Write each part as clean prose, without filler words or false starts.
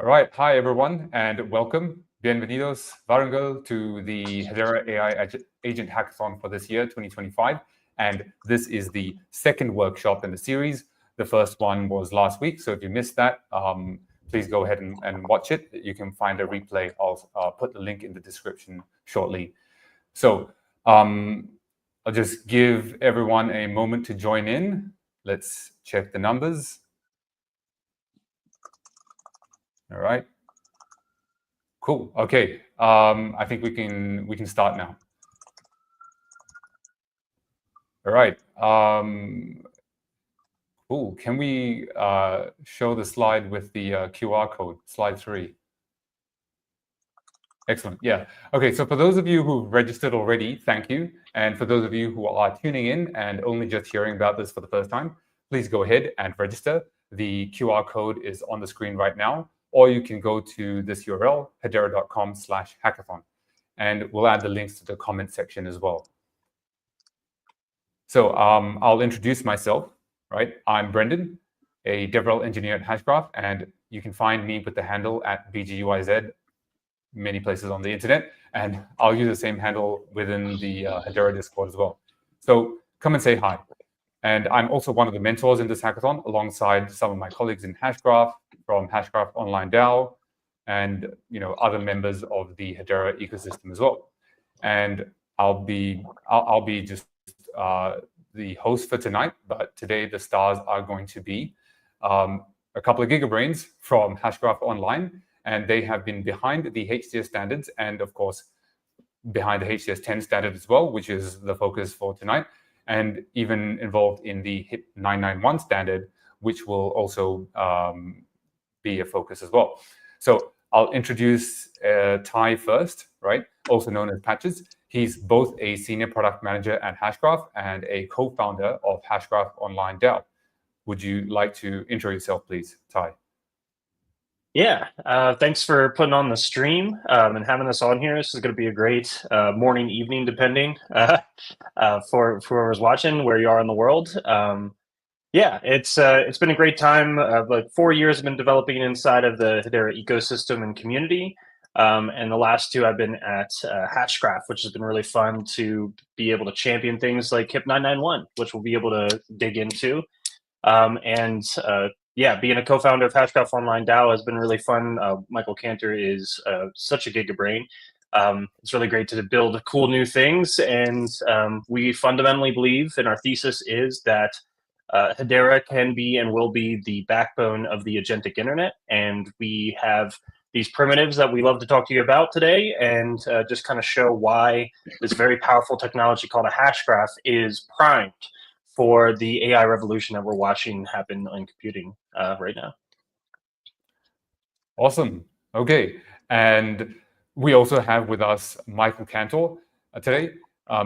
All right, hi everyone, and welcome. Bienvenidos, Varungal, to the Hedera AI Agent Hackathon for this year, 2025. And this is the second workshop in the series. The first one was last week, so if you missed that, please go ahead and watch it. You can find a replay. I'll put the link in the description shortly. So I'll just give everyone a moment to join in. Let's check the numbers. All right. Cool. Okay. I think we can start now. All right. Cool. Can we show the slide with the QR code? Slide 3. Excellent. Yeah. Okay. So for those of you who've registered already, thank you. And for those of you who are tuning in and only just hearing about this for the first time, please go ahead and register. The QR code is on the screen right now, or you can go to this URL, hedera.com/hackathon, and we'll add the links to the comment section as well. So I'll introduce myself, right? I'm Brendan, a DevRel engineer at Hashgraph, and you can find me with the handle at BGUIZ many places on the internet, and I'll use the same handle within the Hedera Discord as well. So come and say hi. And I'm also one of the mentors in this hackathon, alongside some of my colleagues in Hashgraph from Hashgraph Online DAO, and other members of the Hedera ecosystem as well. And I'll be just the host for tonight, but today the stars are going to be a couple of gigabrains from Hashgraph Online, and they have been behind the HCS standards and, of course, behind the HCS-10 standard as well, which is the focus for tonight, and even involved in the HIP-991 standard, which will also be a focus as well. So I'll introduce Ty first, right? Also known as Patches. He's both a senior product manager at Hashgraph and a co-founder of Hashgraph Online DAO. Would you like to intro yourself, please, Ty? Yeah, thanks for putting on the stream and having us on here. This is going to be a great morning, evening, depending for whoever's watching, where you are in the world. Yeah, it's been a great time. Like 4 years I've been developing inside of the Hedera ecosystem and community. And the last 2 I've been at Hashgraph, which has been really fun to be able to champion things like HIP-991, which we'll be able to dig into. Yeah, being a co-founder of Hashgraph Online DAO has been really fun. Michael Cantor is such a gigabrain. It's really great to build cool new things, and we fundamentally believe, and our thesis is that Hedera can be and will be the backbone of the agentic internet, and we have these primitives that we love to talk to you about today, and just kind of show why this very powerful technology called a hash graph is primed for the AI revolution that we're watching happen in computing right now. Awesome. Okay. And we also have with us Michael Cantor today.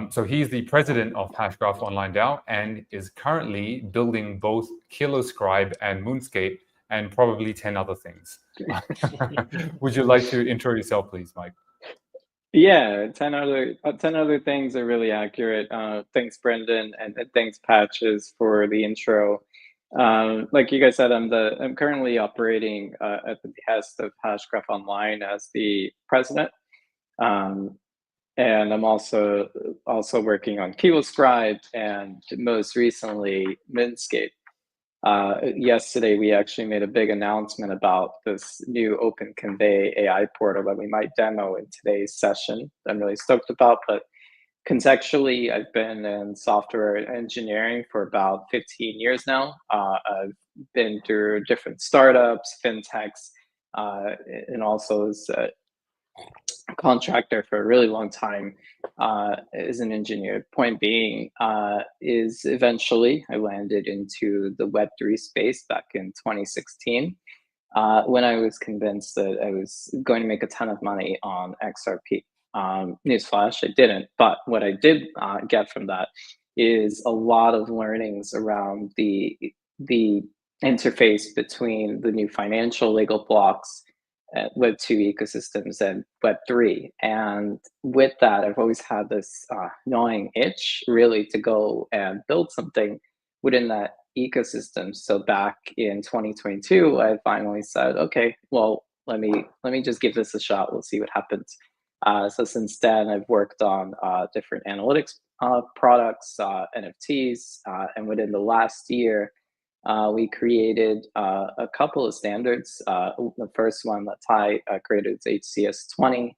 So he's the president of Hashgraph Online DAO and is currently building both KiloScribe and Moonscape and probably 10 other things. Would you like to intro yourself, please, Mike? Yeah, 10 other things are really accurate. Thanks, Brendan, and thanks, Patches, for the intro. Like you guys said, I'm currently operating at the behest of Hashgraph Online as the president, and I'm also working on KiloScribe and most recently Moonscape. Yesterday, we actually made a big announcement about this new Open Convey AI portal that we might demo in today's session. I'm really stoked about, but contextually, I've been in software engineering for about 15 years now. I've been through different startups, fintechs, and also as a contractor for a really long time as an engineer. Point being is eventually I landed into the Web3 space back in 2016 when I was convinced that I was going to make a ton of money on XRP. Newsflash, I didn't, but what I did get from that is a lot of learnings around the interface between the new financial legal blocks, Web2 ecosystems, and Web3. And with that, I've always had this gnawing itch really to go and build something within that ecosystem. So back in 2022, I finally said, okay, well, let me just give this a shot. We'll see what happens. So since then, I've worked on different analytics products, NFTs, and within the last year, we created a couple of standards. The first one that Ty created is HCS-20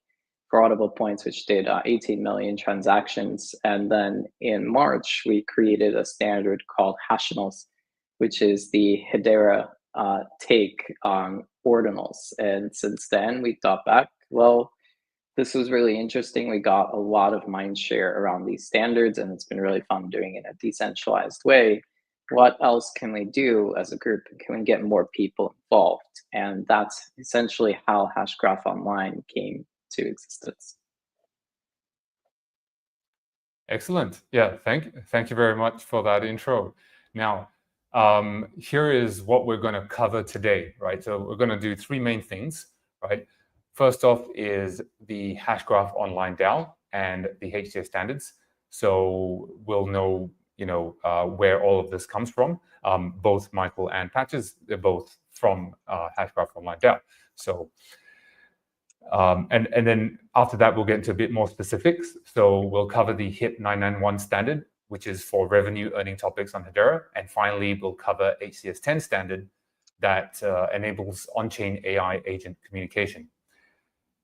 for audible points, which did 18 million transactions. And then in March, we created a standard called Hashimals, which is the Hedera take on ordinals. And since then, we thought back, well, this was really interesting. We got a lot of mind share around these standards, and it's been really fun doing it in a decentralized way. What else can we do as a group? Can we get more people involved? And that's essentially how Hashgraph Online came to existence. Excellent. Yeah, thank you very much for that intro. Now, here is what we're going to cover today, right? So we're going to do three main things, right? First off is the Hashgraph Online DAO and the HCS standards. So we'll know, where all of this comes from. Both Michael and Patches, they're both from Hashgraph Online DAO. So, and then after that, we'll get into a bit more specifics. So we'll cover the HIP-991 standard, which is for revenue earning topics on Hedera. And finally, we'll cover HCS-10 standard that enables on-chain AI agent communication.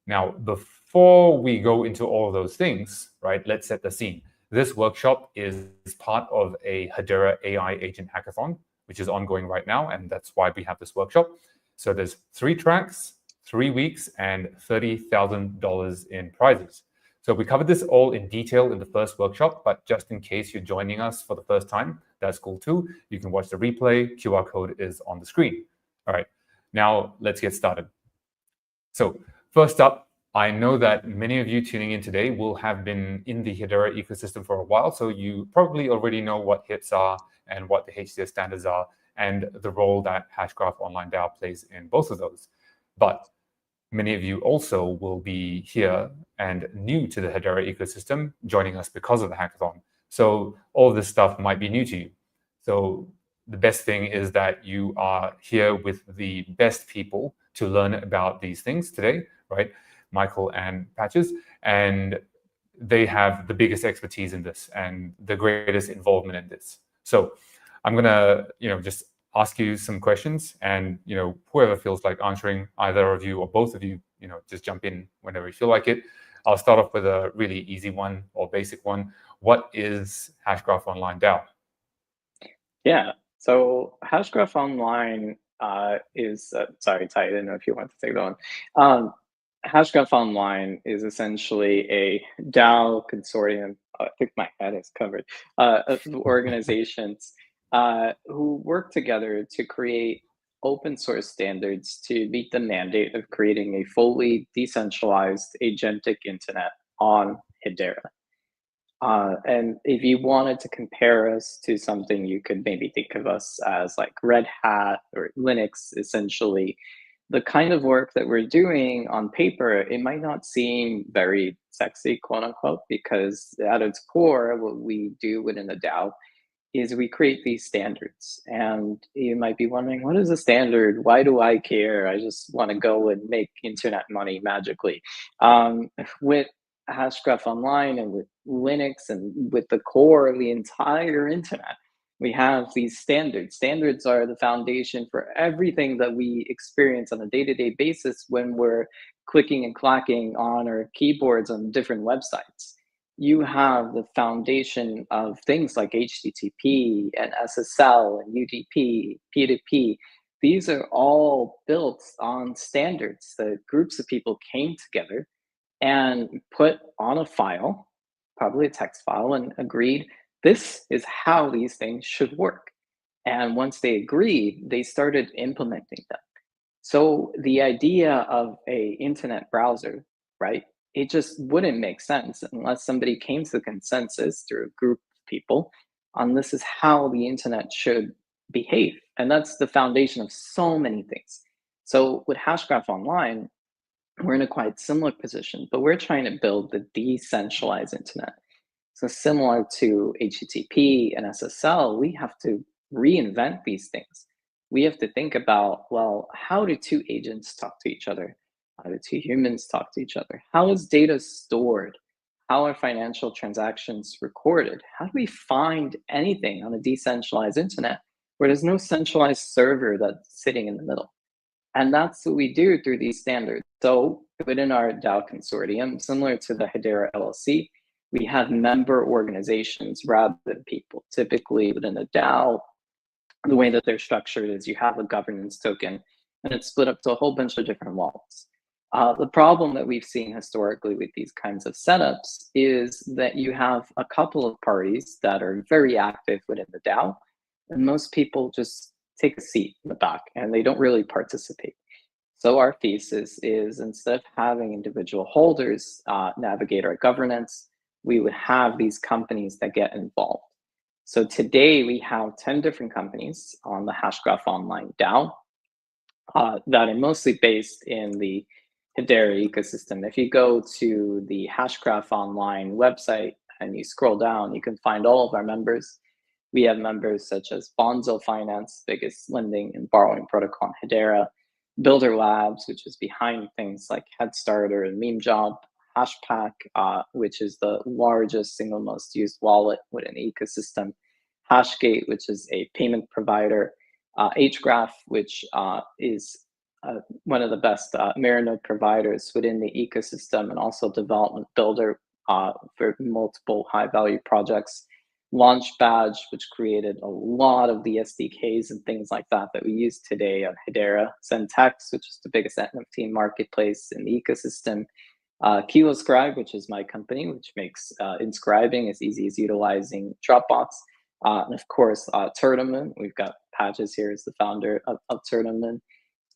Now, before we go into all of those things, right, let's set the scene. This workshop is part of a Hedera AI Agent Hackathon, which is ongoing right now, and that's why we have this workshop. So there's 3 tracks, 3 weeks, and $30,000 in prizes. So we covered this all in detail in the first workshop, but just in case you're joining us for the first time, that's cool too. You can watch the replay. QR code is on the screen. All right, now let's get started. So first up, I know that many of you tuning in today will have been in the Hedera ecosystem for a while, so you probably already know what HIPs are and what the HCS standards are and the role that Hashgraph Online DAO plays in both of those. But many of you also will be here and new to the Hedera ecosystem, joining us because of the hackathon. So all of this stuff might be new to you. So the best thing is that you are here with the best people to learn about these things today, right? Michael and Patches, and they have the biggest expertise in this and the greatest involvement in this. So I'm gonna, just ask you some questions, and whoever feels like answering, either of you or both of you, just jump in whenever you feel like it. I'll start off with a really easy one or basic one. What is Hashgraph Online DAO? Yeah, so Hashgraph Online is, sorry, Ty, I didn't know if you wanted to take that one. Hashgraph Online is essentially a DAO consortium. I think my head is covered. Of organizations who work together to create open source standards to meet the mandate of creating a fully decentralized agentic internet on Hedera. And if you wanted to compare us to something, you could maybe think of us as like Red Hat or Linux, essentially. The kind of work that we're doing on paper, it might not seem very sexy, quote unquote, because at its core, what we do within the DAO is we create these standards. And you might be wondering, what is a standard? Why do I care? I just want to go and make internet money magically. With Hashgraph Online and with Linux and with the core of the entire internet, we have these standards. Standards are the foundation for everything that we experience on a day-to-day basis when we're clicking and clacking on our keyboards on different websites. You have the foundation of things like HTTP and SSL and UDP, P2P. These are all built on standards that groups of people came together and put on a file, probably a text file, and agreed this is how these things should work. And once they agreed, they started implementing them. So the idea of a internet browser, right? It just wouldn't make sense unless somebody came to the consensus through a group of people on this is how the internet should behave. And that's the foundation of so many things. So with Hashgraph Online, we're in a quite similar position, but we're trying to build the decentralized internet. So similar to HTTP and SSL, we have to reinvent these things. we have to think about, well, how do two agents talk to each other? How do two humans talk to each other? How is data stored? How are financial transactions recorded? How do we find anything on a decentralized internet where there's no centralized server that's sitting in the middle? And that's what we do through these standards. So within our DAO consortium, similar to the Hedera LLC, we have member organizations rather than people. Typically within a DAO, the way that they're structured is you have a governance token and it's split up to a whole bunch of different wallets. The problem that we've seen historically with these kinds of setups is that you have a couple of parties that are very active within the DAO, and most people just take a seat in the back and they don't really participate. So our thesis is, instead of having individual holders navigate our governance, we would have these companies that get involved. So today we have 10 different companies on the Hashgraph Online DAO that are mostly based in the Hedera ecosystem. If you go to the Hashgraph Online website and you scroll down, you can find all of our members. We have members such as Bonzo Finance, biggest lending and borrowing protocol in Hedera, Builder Labs, which is behind things like Headstarter and MemeJob, Hashpack, which is the largest single most used wallet within the ecosystem, Hashgate, which is a payment provider, Hgraph, which is one of the best mirror node providers within the ecosystem and also development builder for multiple high value projects, Launchbadge, which created a lot of the SDKs and things like that that we use today on Hedera, Zentex, which is the biggest NFT marketplace in the ecosystem, KiloScribe, which is my company, which makes inscribing as easy as utilizing Dropbox, and of course, Tournament. We've got Patches here as the founder of Tournament.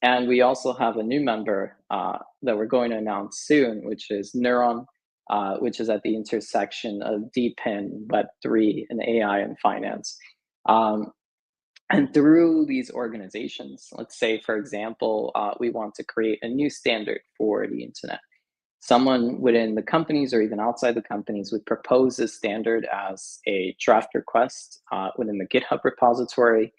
And we also have a new member that we're going to announce soon, which is Neuron, which is at the intersection of DePIN, Web3, and AI and finance. And through these organizations, let's say, for example, we want to create a new standard for the internet. Someone within the companies or even outside the companies would propose this standard as a draft request within the GitHub repository,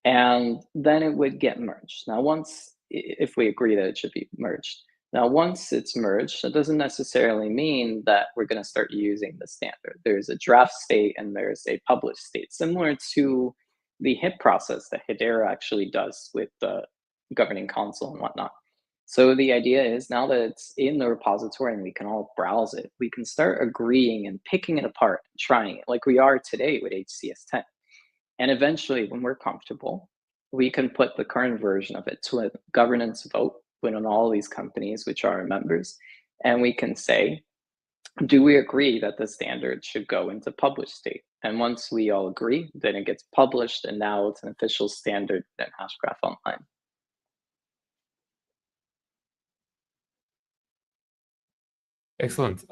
and then it would get merged. Now, if we agree that it should be merged. Now, once it's merged, that doesn't necessarily mean that we're going to start using the standard. There's a draft state and there's a published state, similar to the HIP process that Hedera actually does with the governing console and whatnot. So the idea is, now that it's in the repository and we can all browse it, we can start agreeing and picking it apart, and trying it like we are today with HCS-10. And eventually, when we're comfortable, we can put the current version of it to a governance vote within all these companies, which are our members. And we can say, do we agree that the standard should go into published state? And once we all agree, then it gets published, and now it's an official standard in Hashgraph Online. Excellent.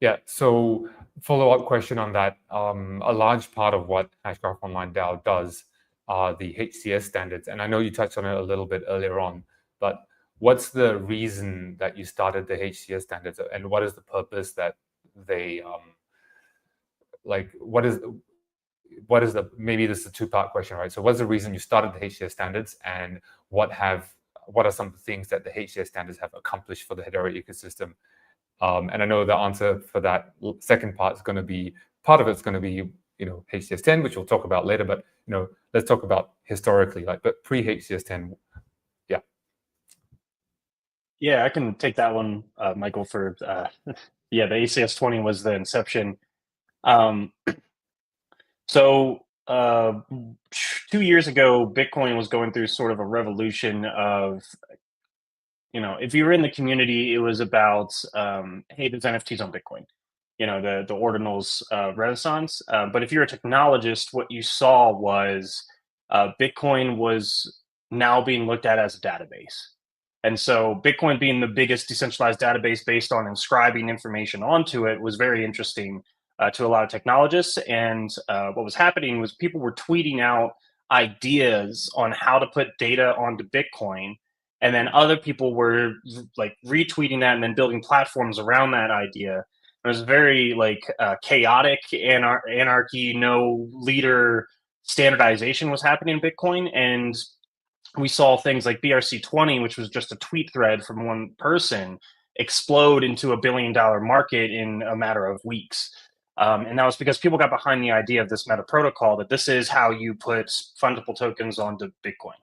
Yeah, so follow-up question on that. A large part of what Hashgraph Online DAO does are the HCS standards. And I know you touched on it a little bit earlier on, but what's the reason that you started the HCS standards, and what is the purpose that they, what is the, maybe this is a two-part question, right? So what's the reason you started the HCS standards, and what are some of the things that the HCS standards have accomplished for the Hedera ecosystem? And I know the answer for that second part is going to be, part of it's going to be, HCS-10, which we'll talk about later, but, let's talk about historically, but pre-HCS-10, yeah. Yeah, I can take that one, Michael, for, yeah, the HCS-20 was the inception. So 2 years ago, Bitcoin was going through sort of a revolution of, if you were in the community, it was about, hey, there's NFTs on Bitcoin, the ordinals renaissance. But if you're a technologist, what you saw was Bitcoin was now being looked at as a database. And so Bitcoin being the biggest decentralized database based on inscribing information onto it was very interesting to a lot of technologists. And what was happening was people were tweeting out ideas on how to put data onto Bitcoin. And then other people were like retweeting that and then building platforms around that idea. It was very chaotic anarchy, no leader standardization was happening in Bitcoin. And we saw things like BRC20, which was just a tweet thread from one person, explode into $1 billion market in a matter of weeks. And that was because people got behind the idea of this meta protocol, that this is how you put fungible tokens onto Bitcoin.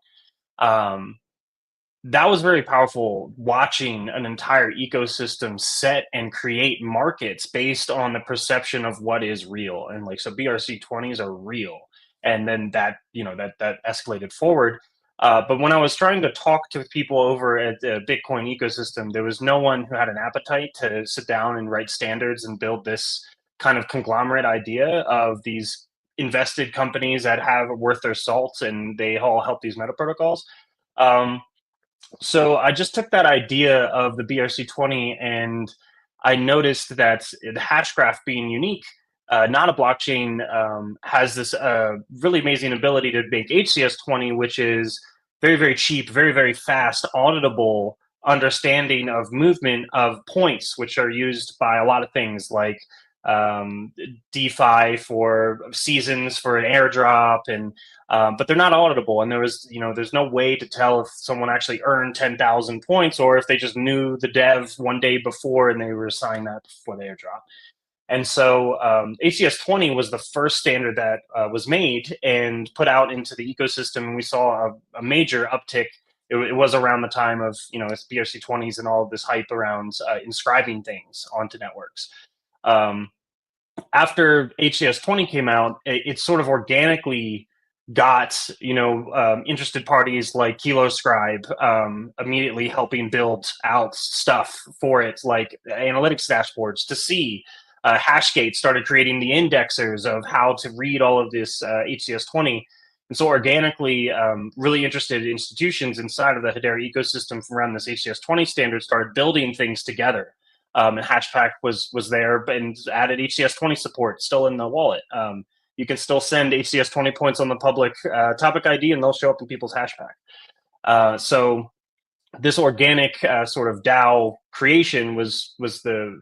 That was very powerful, watching an entire ecosystem set and create markets based on the perception of what is real. And like, so BRC20s are real. And then that, that escalated forward. But when I was trying to talk to people over at the Bitcoin ecosystem, there was no one who had an appetite to sit down and write standards and build this kind of conglomerate idea of these invested companies that have worth their salt, and they all help these meta protocols. So I just took that idea of the BRC20, and I noticed that the Hashgraph being unique, not a blockchain, has this really amazing ability to make HCS-20, which is very, very cheap, very, very fast, auditable understanding of movement of points, which are used by a lot of things like DeFi for seasons for an airdrop, and but they're not auditable. And there's no way to tell if someone actually earned 10,000 points or if they just knew the dev one day before and they were assigned that before the airdrop. And so HCS-20 was the first standard that was made and put out into the ecosystem. And we saw a major uptick. It was around the time of, it's BRC20s and all of this hype around inscribing things onto networks. After HCS-20 came out, it sort of organically got interested parties like KiloScribe immediately helping build out stuff for it, like analytics dashboards to see. Hashgate started creating the indexers of how to read all of this HCS-20. And so organically, really interested institutions inside of the Hedera ecosystem from around this HCS-20 standard started building things together. And Hashpack was there and added HCS-20 support still in the wallet. You can still send HCS-20 points on the public topic ID, and they'll show up in people's Hashpack. So this organic sort of DAO creation was the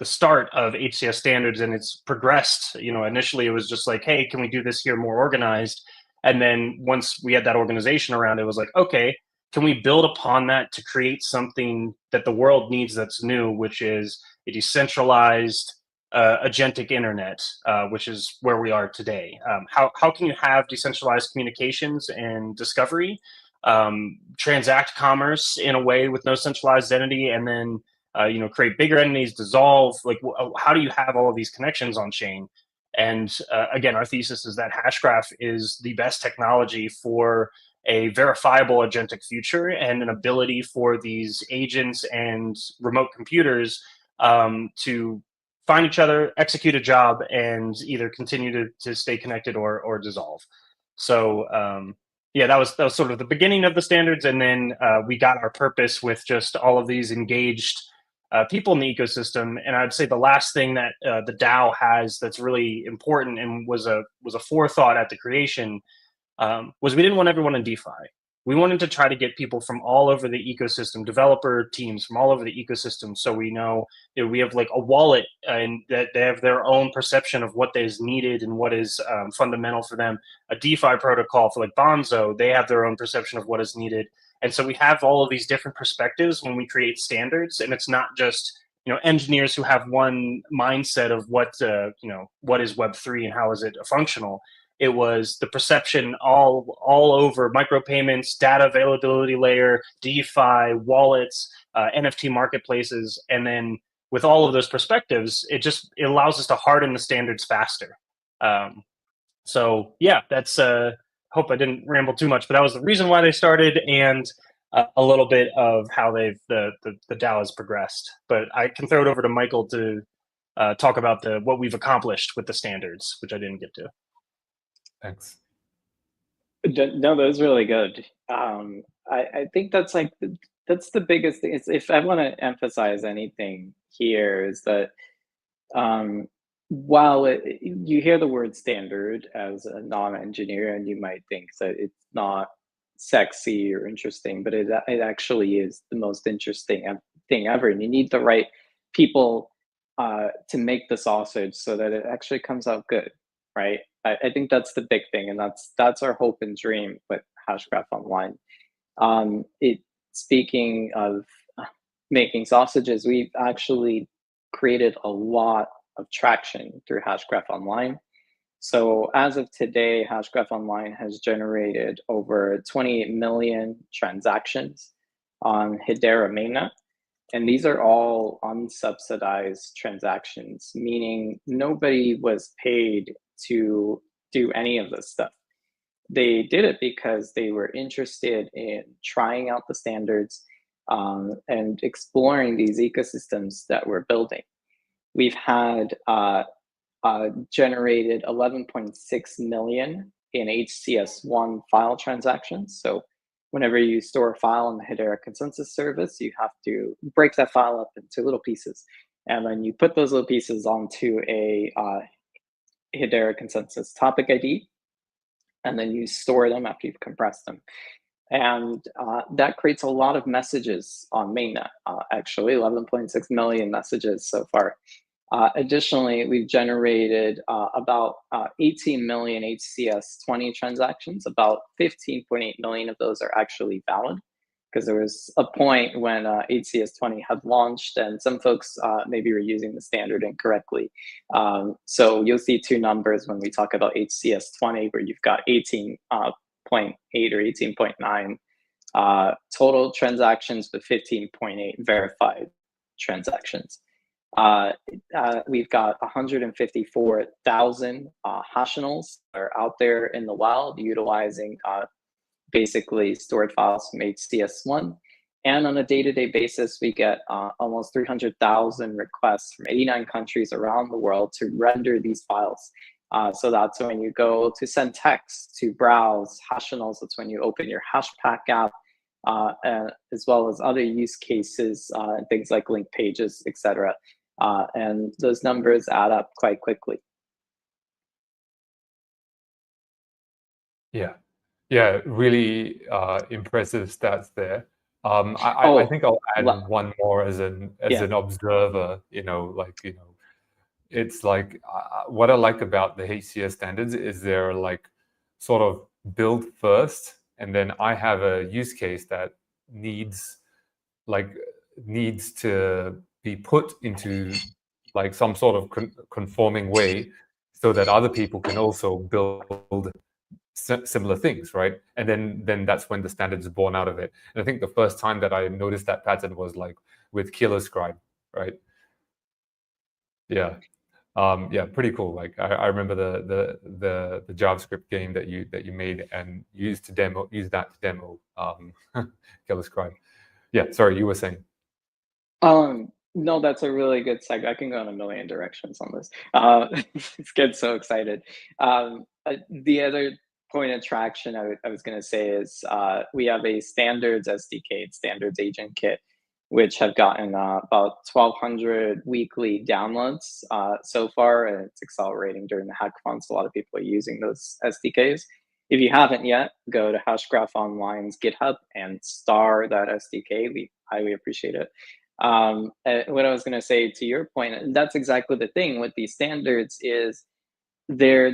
start of HCS standards, and it's progressed. Initially it was just like, hey, can we do this here more organized? And then once we had that organization around, it was like, okay, can we build upon that to create something that the world needs that's new, which is a decentralized agentic internet, which is where we are today. How can you have decentralized communications and discovery, transact commerce in a way with no centralized entity, and then create bigger entities, dissolve? Like, how do you have all of these connections on chain? And again, our thesis is that Hashgraph is the best technology for a verifiable agentic future and an ability for these agents and remote computers to find each other, execute a job, and either continue to stay connected or dissolve. So yeah, that was sort of the beginning of the standards, and then we got our purpose with just all of these engaged people in the ecosystem. And I'd say the last thing that the DAO has that's really important and was a forethought at the creation was we didn't want everyone in DeFi. We wanted to try to get people from all over the ecosystem, developer teams from all over the ecosystem. So we know we have like a wallet and that they have their own perception of what is needed and what is fundamental for them. A DeFi protocol for like Bonzo, they have their own perception of what is needed. And so we have all of these different perspectives when we create standards, and it's not just engineers who have one mindset of what what is Web3 and how is it functional. It was the perception all over micropayments, data availability layer, DeFi, wallets, NFT marketplaces, and then with all of those perspectives, it allows us to harden the standards faster. So yeah, that's. Hope I didn't ramble too much, but that was the reason why they started, and a little bit of how the DAO has progressed. But I can throw it over to Michael to talk about what we've accomplished with the standards, which I didn't get to. Thanks. No, that was really good. I think that's that's the biggest thing. If I want to emphasize anything here, is that while you hear the word standard as a non-engineer, and you might think that it's not sexy or interesting, but it actually is the most interesting thing ever. And you need the right people to make the sausage so that it actually comes out good, right? I think that's the big thing, and that's our hope and dream with Hashgraph Online. Speaking of making sausages, we've actually created a lot of traction through Hashgraph Online. So as of today, Hashgraph Online has generated over 28 million transactions on Hedera mainnet. And these are all unsubsidized transactions, meaning nobody was paid to do any of this stuff. They did it because they were interested in trying out the standards and exploring these ecosystems that we're building. We've had generated 11.6 million in HCS-1 file transactions. So whenever you store a file in the Hedera consensus service, you have to break that file up into little pieces. And then you put those little pieces onto a Hedera consensus topic ID, and then you store them after you've compressed them. And that creates a lot of messages on mainnet, actually 11.6 million messages so far. Additionally, we've generated about 18 million HCS-20 transactions. About 15.8 million of those are actually valid, because there was a point when HCS-20 had launched and some folks maybe were using the standard incorrectly. So you'll see two numbers when we talk about HCS-20, where you've got 18.8 or 18.9 total transactions, but 15.8 verified transactions. We've got 154,000 hashnals that are out there in the wild utilizing basically stored files from HCS-1. And on a day-to-day basis, we get almost 300,000 requests from 89 countries around the world to render these files. So that's when you go to send text, to browse hashnals. That's when you open your Hashpack app, as well as other use cases, things like link pages, etc. And those numbers add up quite quickly. Yeah, really impressive stats there. I think I'll add one more as an observer. It's like what I like about the HCS standards is they're like sort of build first, and then I have a use case that needs to be put into like some sort of conforming way, so that other people can also build similar things, right? And then that's when the standards is born out of it. And I think the first time that I noticed that pattern was like with Killer Scribe, right? Yeah. Pretty cool. Like I remember the JavaScript game that you made and used that to demo Killer Scribe. Yeah, sorry, you were saying. No, that's a really good segue. I can go in a million directions on this. It's getting so excited. The other point of traction I was going to say is we have a standards SDK, standards agent kit, which have gotten about 1,200 weekly downloads so far, and it's accelerating during the hackathon. So a lot of people are using those SDKs. If you haven't yet, go to Hashgraph Online's GitHub and star that SDK. We highly appreciate it. What I was going to say to your point, and that's exactly the thing with these standards, is they're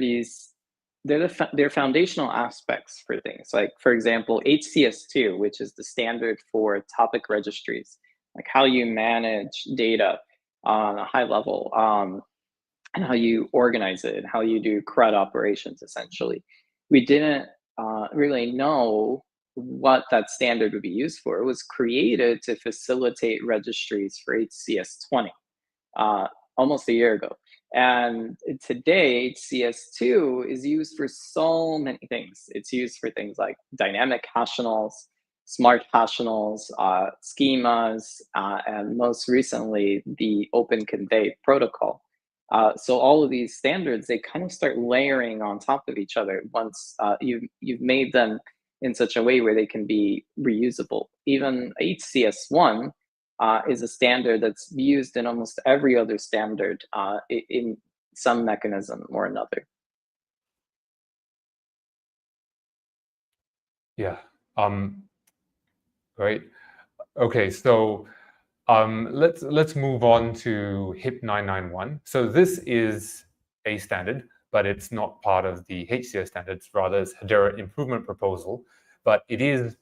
foundational aspects for things. Like, for example, HCS-2, which is the standard for topic registries, like how you manage data on a high level, and how you organize it, and how you do CRUD operations, essentially. We didn't really know what that standard would be used for. It was created to facilitate registries for HCS-20 almost a year ago. And today, HCS-2 is used for so many things. It's used for things like dynamic hashnals, smart hashnals, schemas, and most recently, the Open Convey protocol. So all of these standards, they kind of start layering on top of each other once you've made them in such a way where they can be reusable. Even HCS-1 is a standard that's used in almost every other standard in some mechanism or another. Yeah. Great. Okay, so let's move on to HIP-991. So this is a standard, but it's not part of the HCS standards. Rather, it's Hedera improvement proposal, but it is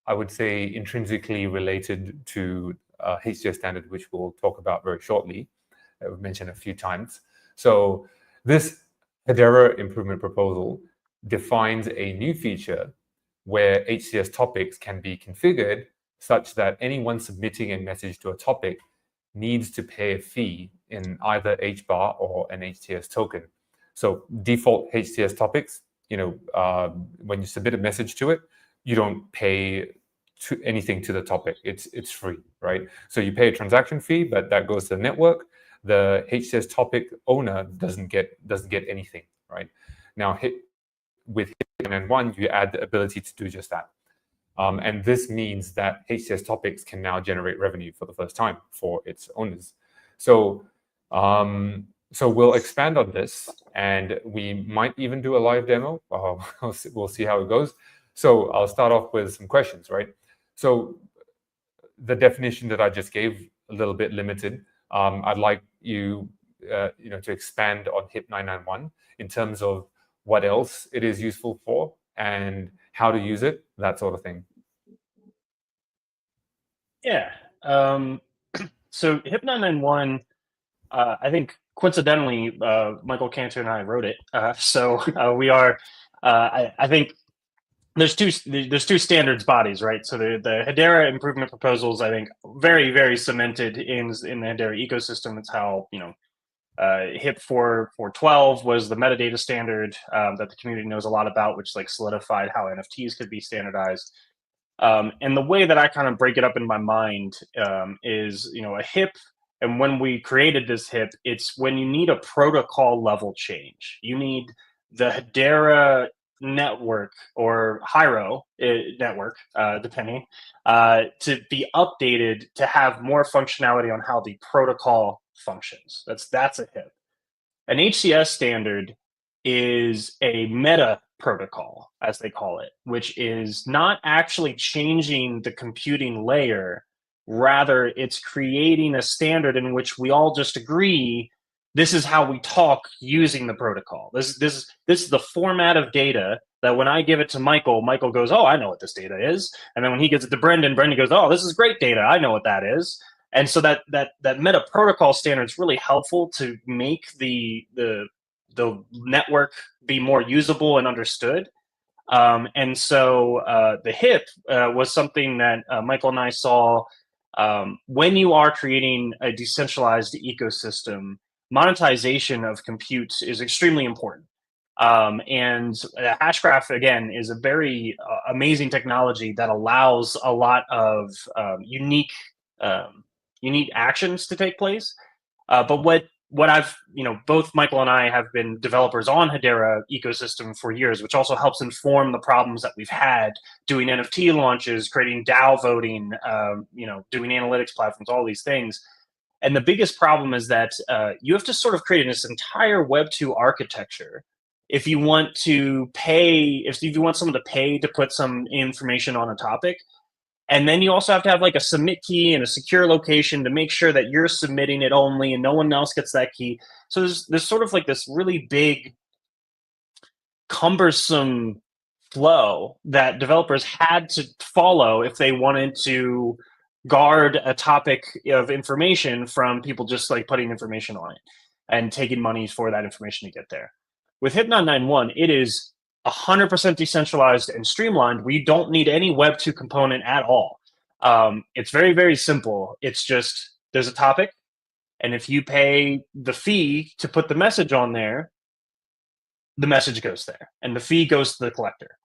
I would say, intrinsically related to HCS standard, which we'll talk about very shortly. We've mentioned a few times. So this Hedera improvement proposal defines a new feature where HCS topics can be configured such that anyone submitting a message to a topic needs to pay a fee in either HBAR or an HCS token. So default HCS topics, when you submit a message to it, you don't pay anything to the topic. It's free, right? So you pay a transaction fee, but that goes to the network. The HCS topic owner doesn't get anything, right? Now, with HIP-991, you add the ability to do just that. And this means that HCS topics can now generate revenue for the first time for its owners. So we'll expand on this, and we might even do a live demo. We'll see how it goes. So I'll start off with some questions, right? So the definition that I just gave, a little bit limited. I'd like you, to expand on HIP-991 in terms of what else it is useful for and how to use it, that sort of thing. Yeah. So HIP-991, I think coincidentally, Michael Cantor and I wrote it. We are. I think there's two standards bodies, right? So the Hedera improvement proposals, I think, very, very cemented in the Hedera ecosystem. It's how HIP 412 was the metadata standard that the community knows a lot about, which solidified how NFTs could be standardized. And the way that I kind of break it up in my mind is, a HIP. And when we created this HIP, it's when you need a protocol level change. You need the Hedera network or Hyro network, depending, to be updated to have more functionality on how the protocol functions. That's a HIP. An HCS standard is a meta protocol, as they call it, which is not actually changing the computing layer. Rather, it's creating a standard in which we all just agree this is how we talk using the protocol. This is the format of data that when I give it to Michael, Michael goes, oh, I know what this data is. And then when he gives it to Brendan, Brendan goes, oh, this is great data. I know what that is. And so that meta protocol standard is really helpful to make the network be more usable and understood. And so the HIP was something that Michael and I saw when you are creating a decentralized ecosystem. Monetization of compute is extremely important. And Hashgraph, again, is a very amazing technology that allows a lot of unique actions to take place. But what I've, both Michael and I have been developers on Hedera ecosystem for years, which also helps inform the problems that we've had doing NFT launches, creating DAO voting, doing analytics platforms, all these things. And the biggest problem is that you have to sort of create this entire Web2 architecture if you want to pay, if you want someone to pay to put some information on a topic. And then you also have to have a submit key and a secure location to make sure that you're submitting it only and no one else gets that key. So there's sort of this really big, cumbersome flow that developers had to follow if they wanted to guard a topic of information from people just putting information on it and taking money for that information to get there. With HIP-991, it is 100% decentralized and streamlined. We don't need any Web2 component at all. It's very, very simple. It's just there's a topic, and if you pay the fee to put the message on there, the message goes there, and the fee goes to the collector.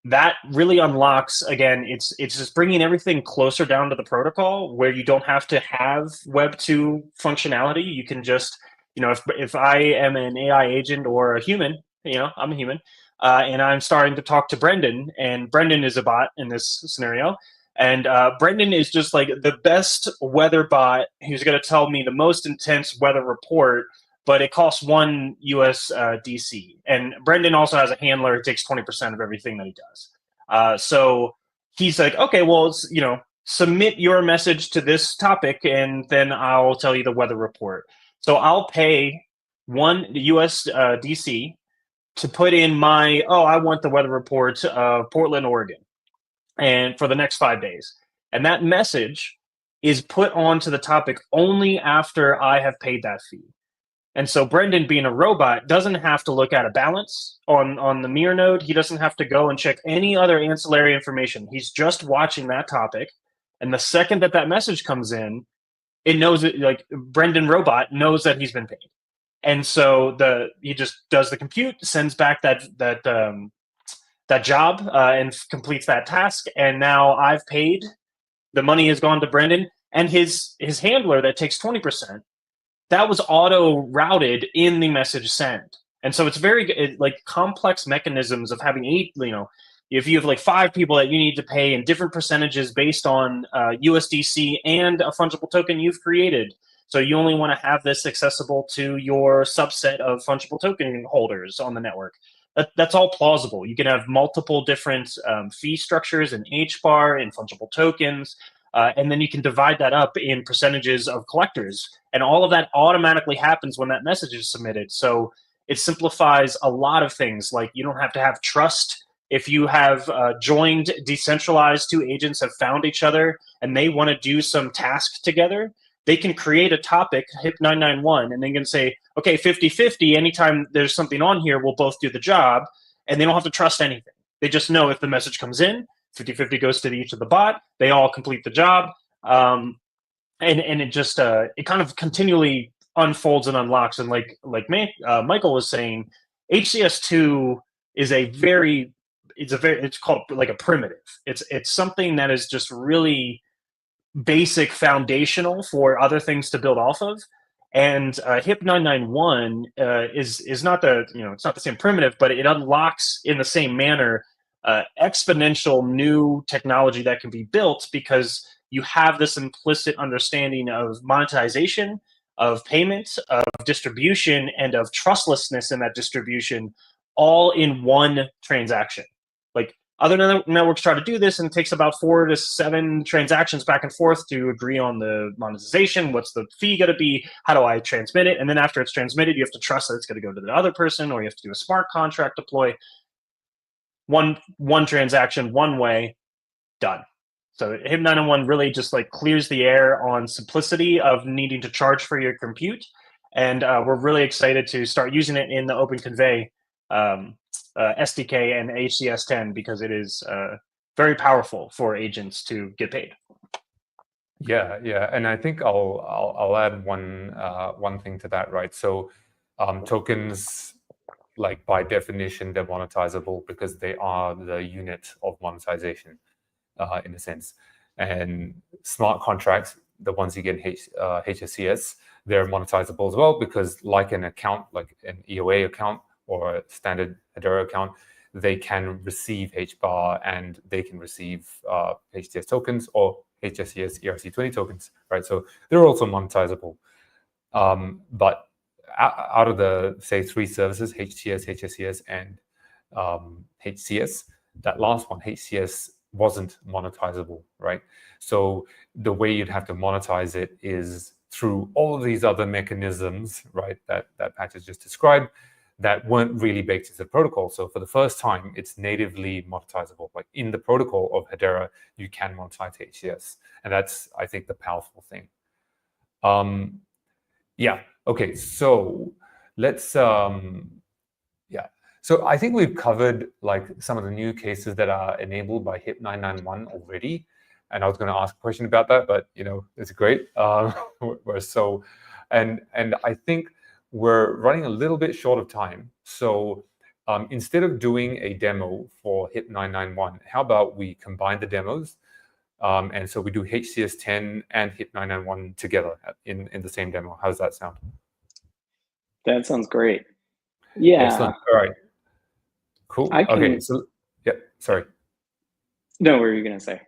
That really unlocks, again, it's just bringing everything closer down to the protocol where you don't have to have Web2 functionality. You can just, if I am an AI agent or a human, I'm a human, and I'm starting to talk to Brendan, and Brendan is a bot in this scenario. And Brendan is just the best weather bot who's going to tell me the most intense weather report, but it costs $1 USDC. And Brendan also has a handler who takes 20% of everything that he does. So he's okay, well, submit your message to this topic, and then I'll tell you the weather report. So I'll pay $1 USDC to put in I want the weather report of Portland, Oregon. and for the next 5 days. And that message is put onto the topic only after I have paid that fee. And so Brendan, being a robot, doesn't have to look at a balance on the mirror node. He doesn't have to go and check any other ancillary information. He's just watching that topic. And the second that that message comes in, it knows it, like Brendan robot knows that he's been paid. And so he just does the compute, sends back that job and completes that task. And now I've paid. The money has gone to Brendan, and his handler that takes 20%. That was auto routed in the message send. And so it's very like complex mechanisms of having if you have like 5 people that you need to pay in different percentages based on USDC and a fungible token you've created. So you only want to have this accessible to your subset of fungible token holders on the network. That's all plausible. You can have multiple different fee structures in HBAR, in fungible tokens, and then you can divide that up in percentages of collectors. And all of that automatically happens when that message is submitted. So it simplifies a lot of things. Like you don't have to have trust. If you have joined decentralized, 2 agents have found each other and they want to do some task together, they can create a topic, HIP-991, and they can say, okay, 50-50, anytime there's something on here, we'll both do the job. And they don't have to trust anything. They just know if the message comes in, 50-50 goes to each of the bot, they all complete the job. And it just, it kind of continually unfolds and unlocks. And like Michael was saying, HCS-2 is it's called like a primitive. It's something that is just really basic foundational for other things to build off of. And HIP-991 is not it's not the same primitive, but it unlocks in the same manner exponential new technology that can be built because you have this implicit understanding of monetization, of payments, of distribution, and of trustlessness in that distribution, all in one transaction. Like other networks try to do this, and it takes about 4 to 7 transactions back and forth to agree on the monetization. What's the fee going to be? How do I transmit it? And then after it's transmitted, you have to trust that it's going to go to the other person, or you have to do a smart contract deploy. One transaction, one way, done. So HIP-991 really just like clears the air on simplicity of needing to charge for your compute. And we're really excited to start using it in the OpenConvey SDK and HCS-10 because it is very powerful for agents to get paid. Yeah, and I think I'll add one thing to that, right? So tokens, like by definition, they're monetizable because they are the unit of monetization, in a sense. And smart contracts, the ones you get in HCS, they're monetizable as well because, like an account, like an EOA account or a standard Hedera account, they can receive HBAR and they can receive HCS tokens or HCS ERC20 tokens, right? So they're also monetizable. But out of the, say, 3 services, HCS, HCS, and HCS, that last one, HCS, wasn't monetizable, right? So the way you'd have to monetize it is through all of these other mechanisms, right, that Pat has just described, that weren't really baked into the protocol. So for the first time, it's natively monetizable. Like in the protocol of Hedera, you can monetize HCS. And that's, I think, the powerful thing. Yeah, okay, so let's, So I think we've covered like some of the new cases that are enabled by HIP-991 already. And I was going to ask a question about that, but it's great. And I think we're running a little bit short of time. So instead of doing a demo for HIP-991, how about we combine the demos? And so we do HCS-10 and HIP-991 together in the same demo. How does that sound? That sounds great. Yeah. Excellent. All right. Cool. Okay. So, yeah, sorry. No, what were you going to say?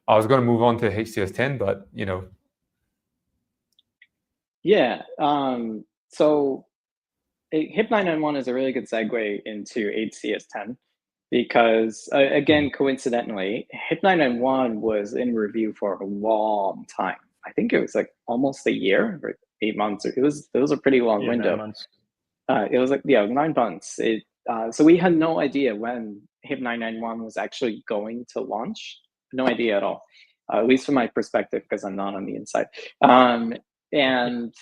I was going to move on to HCS-10, but, Yeah. So HIP-991 is a really good segue into HCS-10 because, again, coincidentally, HIP-991 was in review for a long time. I think it was like almost a year or 8 months. It was a pretty long window. 9 months. It was like 9 months. So we had no idea when HIP-991 was actually going to launch. No idea at all, at least from my perspective, because I'm not on the inside. And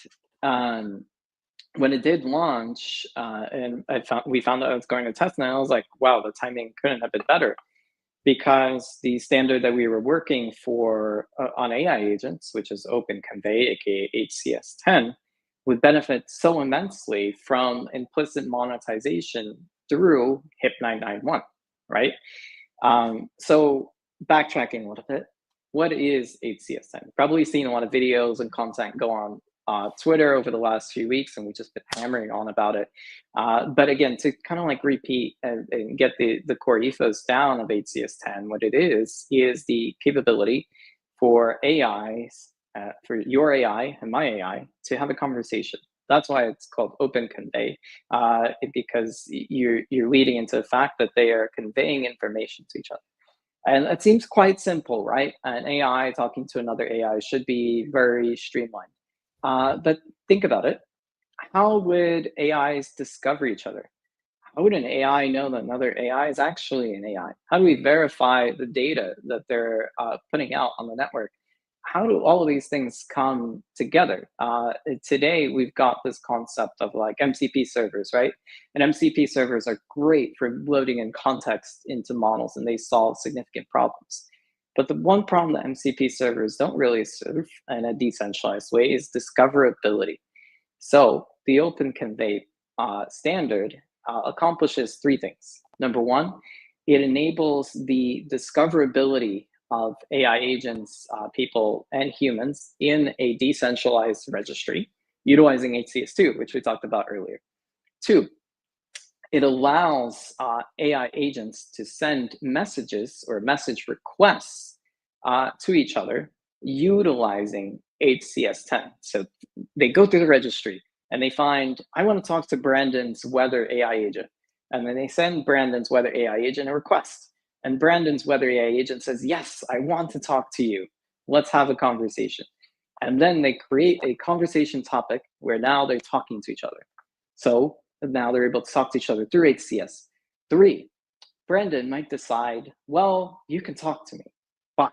when it did launch, and we found out it was going to testnet, I was like, wow, the timing couldn't have been better, because the standard that we were working for on AI agents, which is Open Convey, aka HCS-10, would benefit so immensely from implicit monetization through HIP-991, right? So backtracking a little bit, what is HCS-10? Probably seen a lot of videos and content go on Twitter over the last few weeks, and we've just been hammering on about it. But again, to kind of like repeat and get the core ethos down of HCS-10, what it is the capability for AIs, for your AI and my AI, to have a conversation. That's why it's called Open Convey, because you're leading into the fact that they are conveying information to each other. And it seems quite simple, right? An AI talking to another AI should be very streamlined. But think about it. How would AIs discover each other? How would an AI know that another AI is actually an AI? How do we verify the data that they're putting out on the network? How do all of these things come together? Today, we've got this concept of like MCP servers, right? And MCP servers are great for loading in context into models, and they solve significant problems. But the one problem that MCP servers don't really serve in a decentralized way is discoverability. So the Open Convey standard accomplishes three things. Number one, it enables the discoverability of AI agents, people, and humans in a decentralized registry utilizing HCS2, which we talked about earlier. Two, it allows AI agents to send messages or message requests to each other utilizing HCS-10. So they go through the registry and they find, I want to talk to Brandon's weather AI agent. And then they send Brandon's weather AI agent a request. And Brandon's weather AI agent says, yes, I want to talk to you. Let's have a conversation. And then they create a conversation topic where now they're talking to each other. So now they're able to talk to each other through HCS. Three, Brandon might decide, well, you can talk to me, but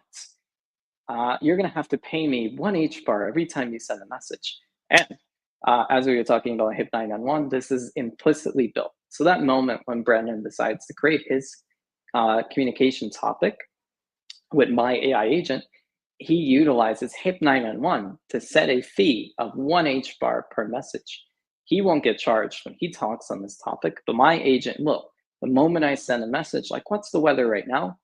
you're going to have to pay me 1 HBAR every time you send a message. And as we were talking about HIP-991, this is implicitly built. So that moment when Brandon decides to create his communication topic with my AI agent, he utilizes HIP-991 to set a fee of 1 HBAR per message. He won't get charged when he talks on this topic, but my agent will. The moment I send a message like, what's the weather right now?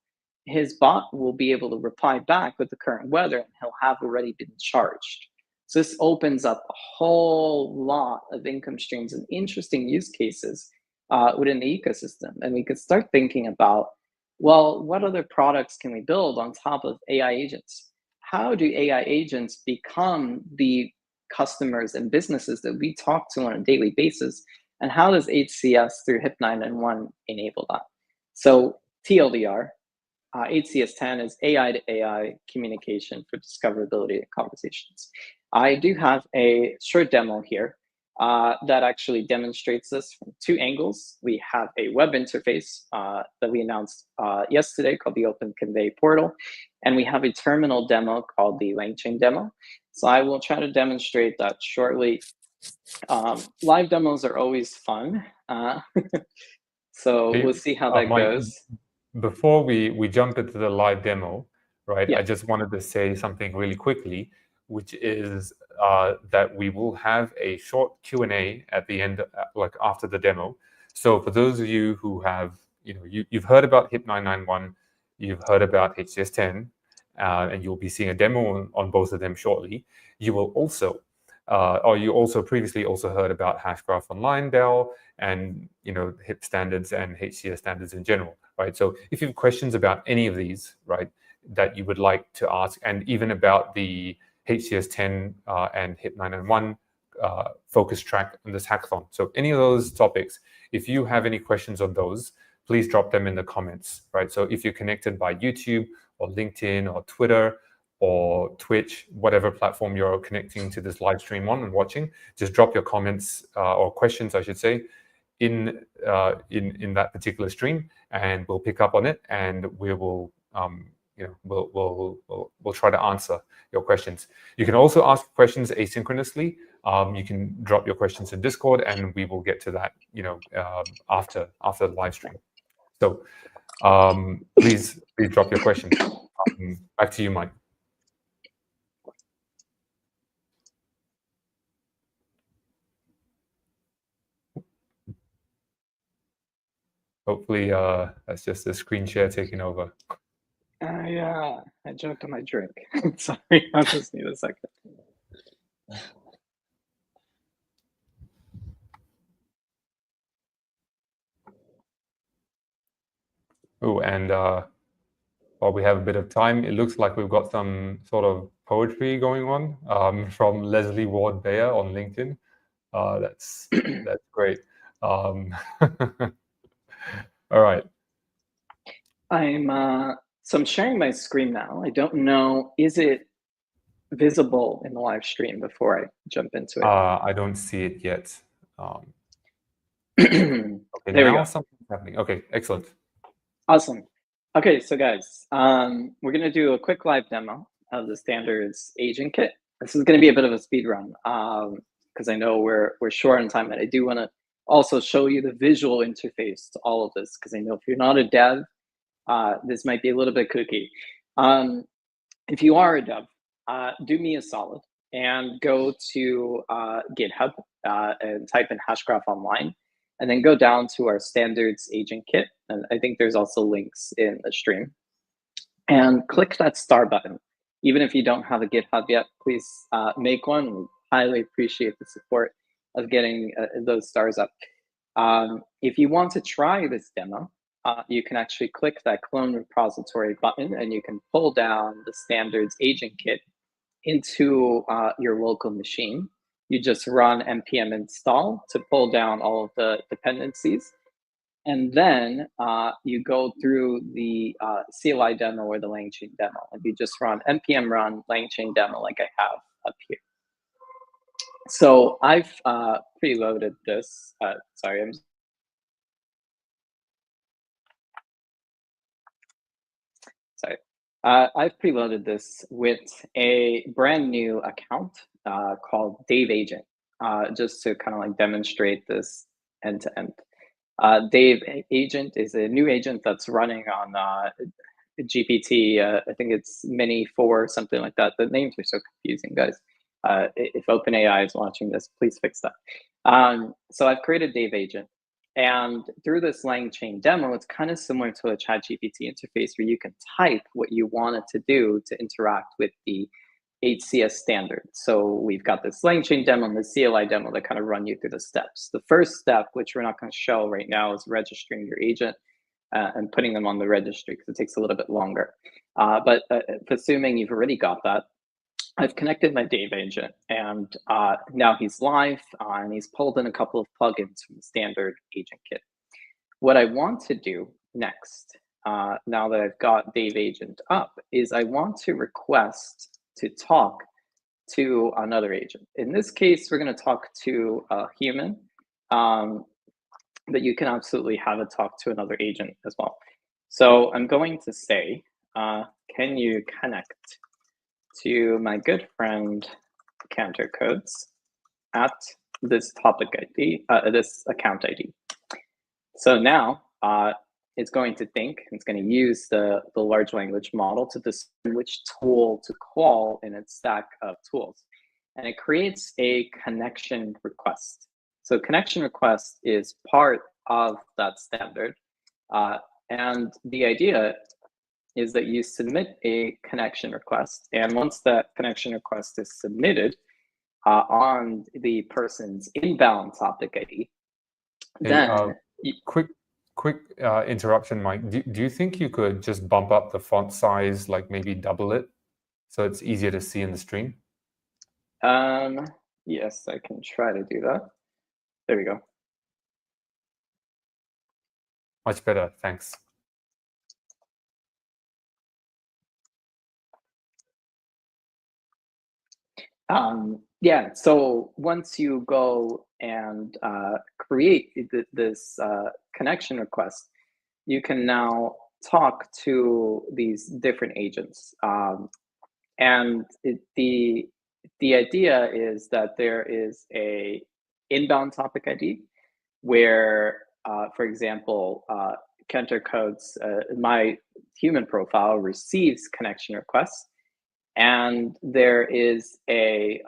His bot will be able to reply back with the current weather, and he'll have already been charged. So this opens up a whole lot of income streams and interesting use cases within the ecosystem. And we could start thinking about, well, what other products can we build on top of AI agents? How do AI agents become the customers and businesses that we talk to on a daily basis? And how does HCS through HIP-991 enable that? So TLDR, HCS-10 is AI to AI communication for discoverability conversations. I do have a short demo here that actually demonstrates this from two angles. We have a web interface that we announced yesterday called the Open Convey portal, and we have a terminal demo called the LangChain demo. So I will try to demonstrate that shortly. Live demos are always fun. So we'll see how that goes. Before we jump into the live demo, right? Yeah. I just wanted to say something really quickly, which is that we will have a short Q&A at the end, like after the demo. So for those of you who have, you've heard about HIP-991, you've heard about HCS-10, and you'll be seeing a demo on both of them shortly. You will also, or you also previously also heard about Hashgraph Online DAO and HIP standards and HCS standards in general, right? So if you have questions about any of these, right, that you would like to ask, and even about the HCS-10 and HIP-991 focus track in this hackathon. So any of those topics, if you have any questions on those, please drop them in the comments, right? So if you're connected by YouTube or LinkedIn or Twitter or Twitch, whatever platform you're connecting to this live stream on and watching, just drop your comments or questions, I should say, in that particular stream, and we'll pick up on it, and we will we'll try to answer your questions. You can also ask questions asynchronously. You can drop your questions in Discord, and we will get to that after the live stream. So please drop your questions. Back to you, Mike. Hopefully, that's just the screen share taking over. I choked on my drink. Sorry, I'll just need a second. Oh, and while we have a bit of time, it looks like we've got some sort of poetry going on from Leslie Ward Bayer on LinkedIn. That's great. All right. So I'm sharing my screen now. I don't know, is it visible in the live stream before I jump into it? I don't see it yet. Okay, there we go. Something's happening. Okay, excellent. Awesome. Okay, so guys, we're gonna do a quick live demo of the standards agent kit. This is gonna be a bit of a speed run because I know we're short on time, and I do want to also show you the visual interface to all of this, because I know if you're not a dev, this might be a little bit kooky. If you are a dev, do me a solid and go to GitHub and type in Hashgraph Online, and then go down to our standards agent kit. And I think there's also links in the stream. And click that star button. Even if you don't have a GitHub yet, please make one. We highly appreciate the support of getting those stars up. If you want to try this demo, you can actually click that clone repository button, and you can pull down the standards agent kit into your local machine. You just run npm install to pull down all of the dependencies. And then you go through the CLI demo or the LangChain demo. And you just run npm run LangChain demo like I have up here. So I've preloaded this. Sorry, I've preloaded this with a brand new account called Dave Agent, just to kind of like demonstrate this end to end. Dave Agent is a new agent that's running on GPT. I think it's Mini 4, something like that. The names are so confusing, guys. If OpenAI is watching this, please fix that. So I've created Dave Agent. And through this LangChain demo, it's kind of similar to a ChatGPT interface where you can type what you want it to do to interact with the HCS standard. So we've got this LangChain demo and the CLI demo that kind of run you through the steps. The first step, which we're not going to show right now, is registering your agent and putting them on the registry, because it takes a little bit longer. But assuming you've already got that, I've connected my Dave agent, and now he's live, and he's pulled in a couple of plugins from the standard agent kit. What I want to do next, now that I've got Dave agent up, is I want to request to talk to another agent. In this case, we're going to talk to a human, but you can absolutely have it talk to another agent as well. So I'm going to say, can you connect to my good friend Cantor Codes at this topic ID, this account ID. So now it's going to think, it's going to use the large language model to decide which tool to call in its stack of tools. And it creates a connection request. So connection request is part of that standard. And the idea is that you submit a connection request, and once that connection request is submitted on the person's inbound topic ID, then quick interruption, Mike. Do you think you could just bump up the font size, like maybe double it, so it's easier to see in the stream? Yes, I can try to do that. There we go. Much better, thanks. Yeah, so once you go and create this connection request, you can now talk to these different agents. And the idea is that there is a inbound topic ID where, for example, Kenter Codes, my human profile receives connection requests, and there is a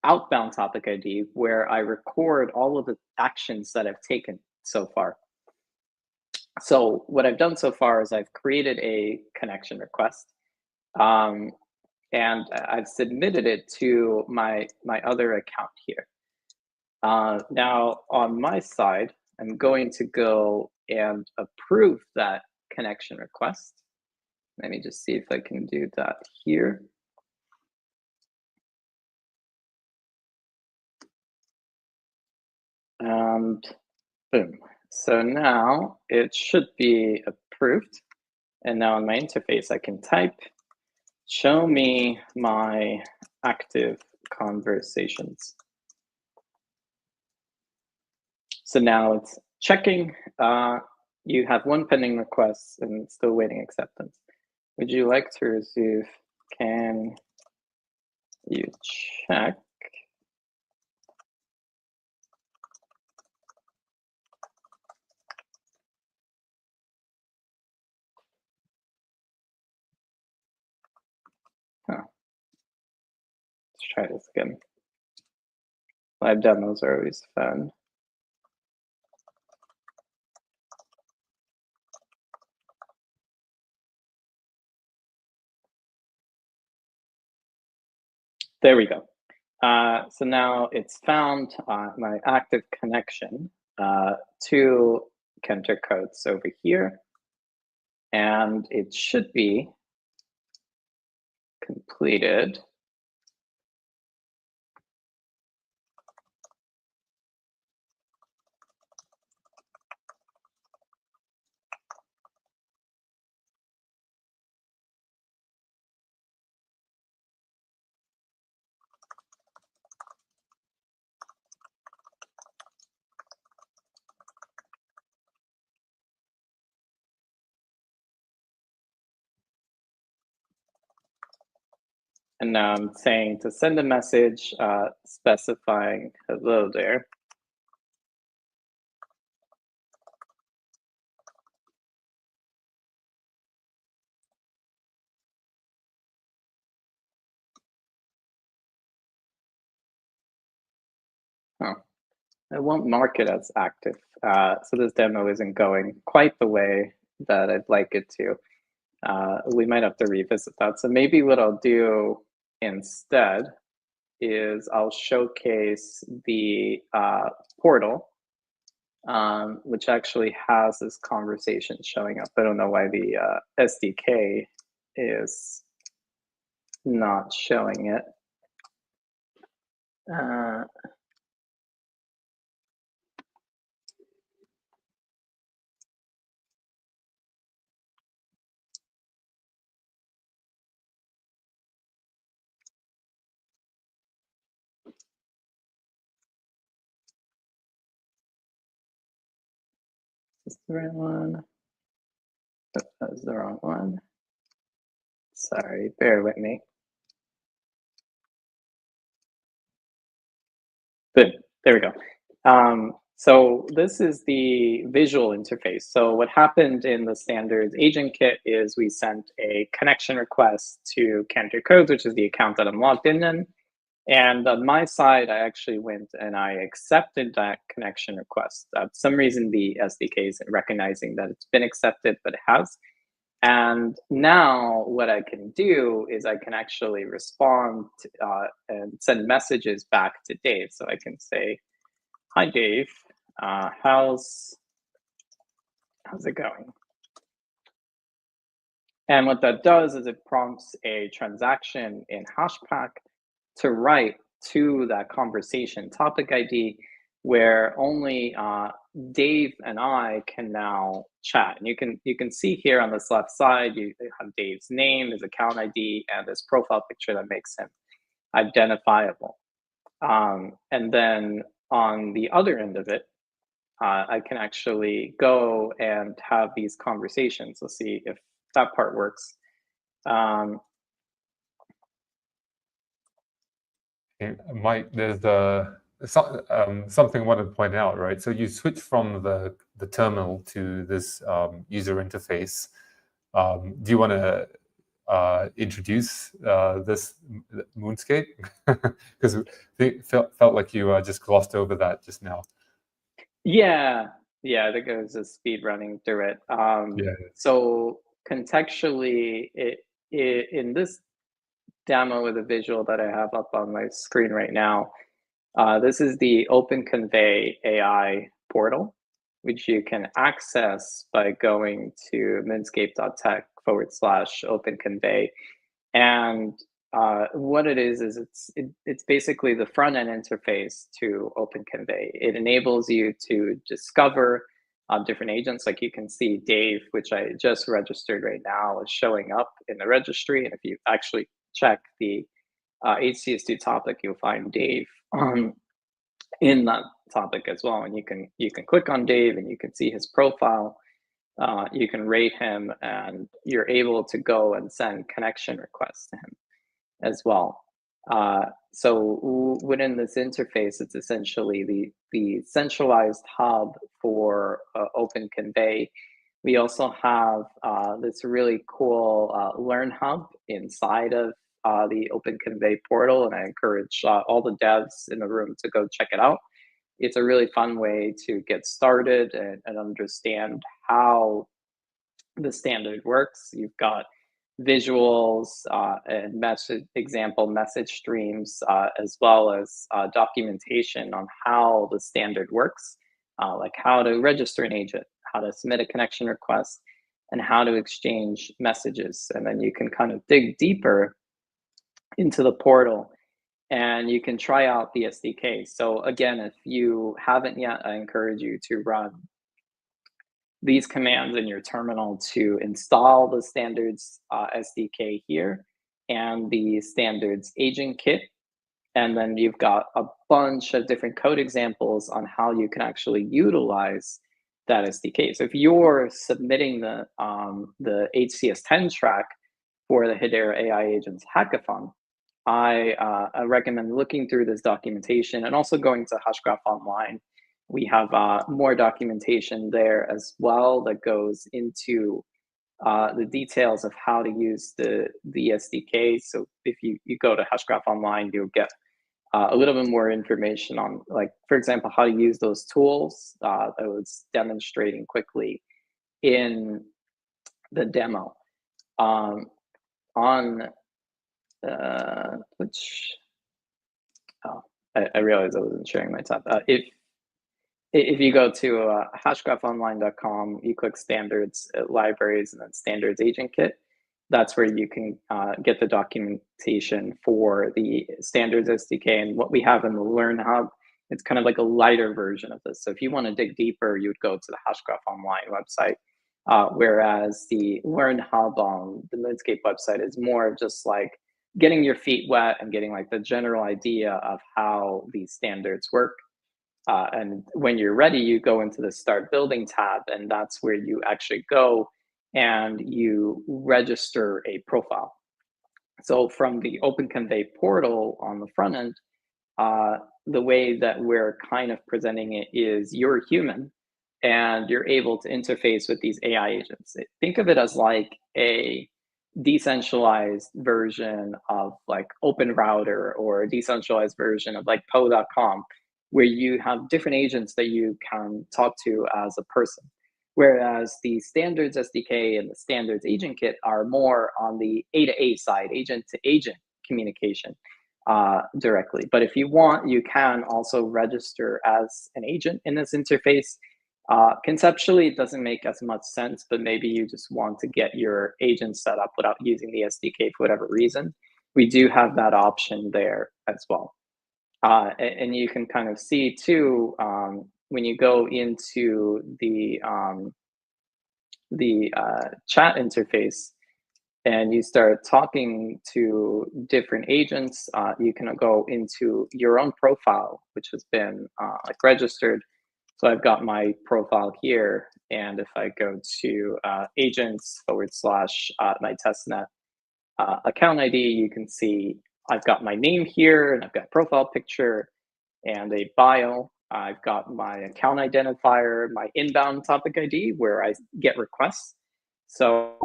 outbound topic ID where I record all of the actions that I've taken so far. So what I've done so far is I've created a connection request, and I've submitted it to my other account here. Now on my side, I'm going to go and approve that connection request. Let me just see if I can do that here. And boom. So now it should be approved. And now in my interface, I can type, show me my active conversations. So now it's checking. You have one pending request and it's still waiting acceptance. Would you like to receive, can you check? Huh. Let's try this again. Live demos are always fun. There we go. So now it's found my active connection to Kenter Codes over here. And it should be completed. And now I'm saying to send a message specifying hello there. Oh, I won't mark it as active. So this demo isn't going quite the way that I'd like it to. We might have to revisit that. So maybe what I'll do instead is I'll showcase the portal, which actually has this conversation showing up. I don't know why the SDK is not showing it. Is this the right one? Oh, that was the wrong one. Sorry, bear with me. Good, there we go. So this is the visual interface. So what happened in the standards agent kit is we sent a connection request to Kenter Codes, which is the account that I'm logged in. And on my side, I actually went and I accepted that connection request. For some reason, the SDK isn't recognizing that it's been accepted, but it has. And now what I can do is I can actually respond to, and send messages back to Dave. So I can say, hi, Dave, how's it going? And what that does is it prompts a transaction in Hashpack to write to that conversation topic ID where only Dave and I can now chat. And you can see here on this left side, you have Dave's name, his account ID, and this profile picture that makes him identifiable. And then on the other end of it, I can actually go and have these conversations. Let's see if that part works. Mike, there's something I wanted to point out, right? So you switch from the terminal to this user interface. Do you want to introduce this Moonscape? Because it felt like you just glossed over that just now. Yeah, I think it was just speed running through it. Yeah. So contextually, in this demo with a visual that I have up on my screen right now, this is the OpenConvey AI portal, which you can access by going to moonscape.tech/OpenConvey. And what it is it's basically the front end interface to OpenConvey. It enables you to discover different agents. Like you can see Dave, which I just registered right now, is showing up in the registry. And if you actually check the HCS2 topic, you'll find Dave in that topic as well. And you can click on Dave and you can see his profile. You can rate him, and you're able to go and send connection requests to him as well. So within this interface, it's essentially the centralized hub for OpenConvey. We also have this really cool Learn Hub inside of the OpenConvey portal, and I encourage all the devs in the room to go check it out. It's a really fun way to get started and understand how the standard works. You've got visuals and example message streams, as well as documentation on how the standard works, like how to register an agent, how to submit a connection request, and how to exchange messages. And then you can kind of dig deeper into the portal and you can try out the SDK. So again, if you haven't yet, I encourage you to run these commands in your terminal to install the standards SDK here and the standards agent kit. And then you've got a bunch of different code examples on how you can actually utilize that SDK. So if you're submitting the HCS-10 track for the Hedera AI Agents Hackathon, I recommend looking through this documentation and also going to Hashgraph Online. We have more documentation there as well that goes into the details of how to use the SDK. So if you go to Hashgraph Online, you'll get a little bit more information on, like, for example, how to use those tools that I was demonstrating quickly in the demo. I realized I wasn't sharing my tab. If you go to hashgraphonline.com, you click standards, libraries, and then standards agent kit, that's where you can get the documentation for the standards SDK. And what we have in the Learn Hub, it's kind of like a lighter version of this. So if you want to dig deeper, you would go to the Hashgraph Online website, whereas the Learn Hub on the Moonscape website is more of just like getting your feet wet and getting like the general idea of how these standards work. And when you're ready, you go into the Start Building tab, and that's where you actually go and you register a profile. So from the OpenConvey portal on the front end, the way that we're kind of presenting it is you're human and you're able to interface with these AI agents. Think of it as like a decentralized version of like OpenRouter, or a decentralized version of like Po.com, where you have different agents that you can talk to as a person. Whereas the standards SDK and the standards agent kit are more on the A-to-A side, agent-to-agent communication directly. But if you want, you can also register as an agent in this interface. Conceptually, it doesn't make as much sense, but maybe you just want to get your agent set up without using the SDK for whatever reason. We do have that option there as well. And you can kind of see too, when you go into the chat interface, and you start talking to different agents, you can go into your own profile, which has been like registered. So I've got my profile here, and if I go to agents / my testnet account ID, you can see I've got my name here, and I've got a profile picture and a bio. I've got my account identifier, my inbound topic ID, where I get requests. So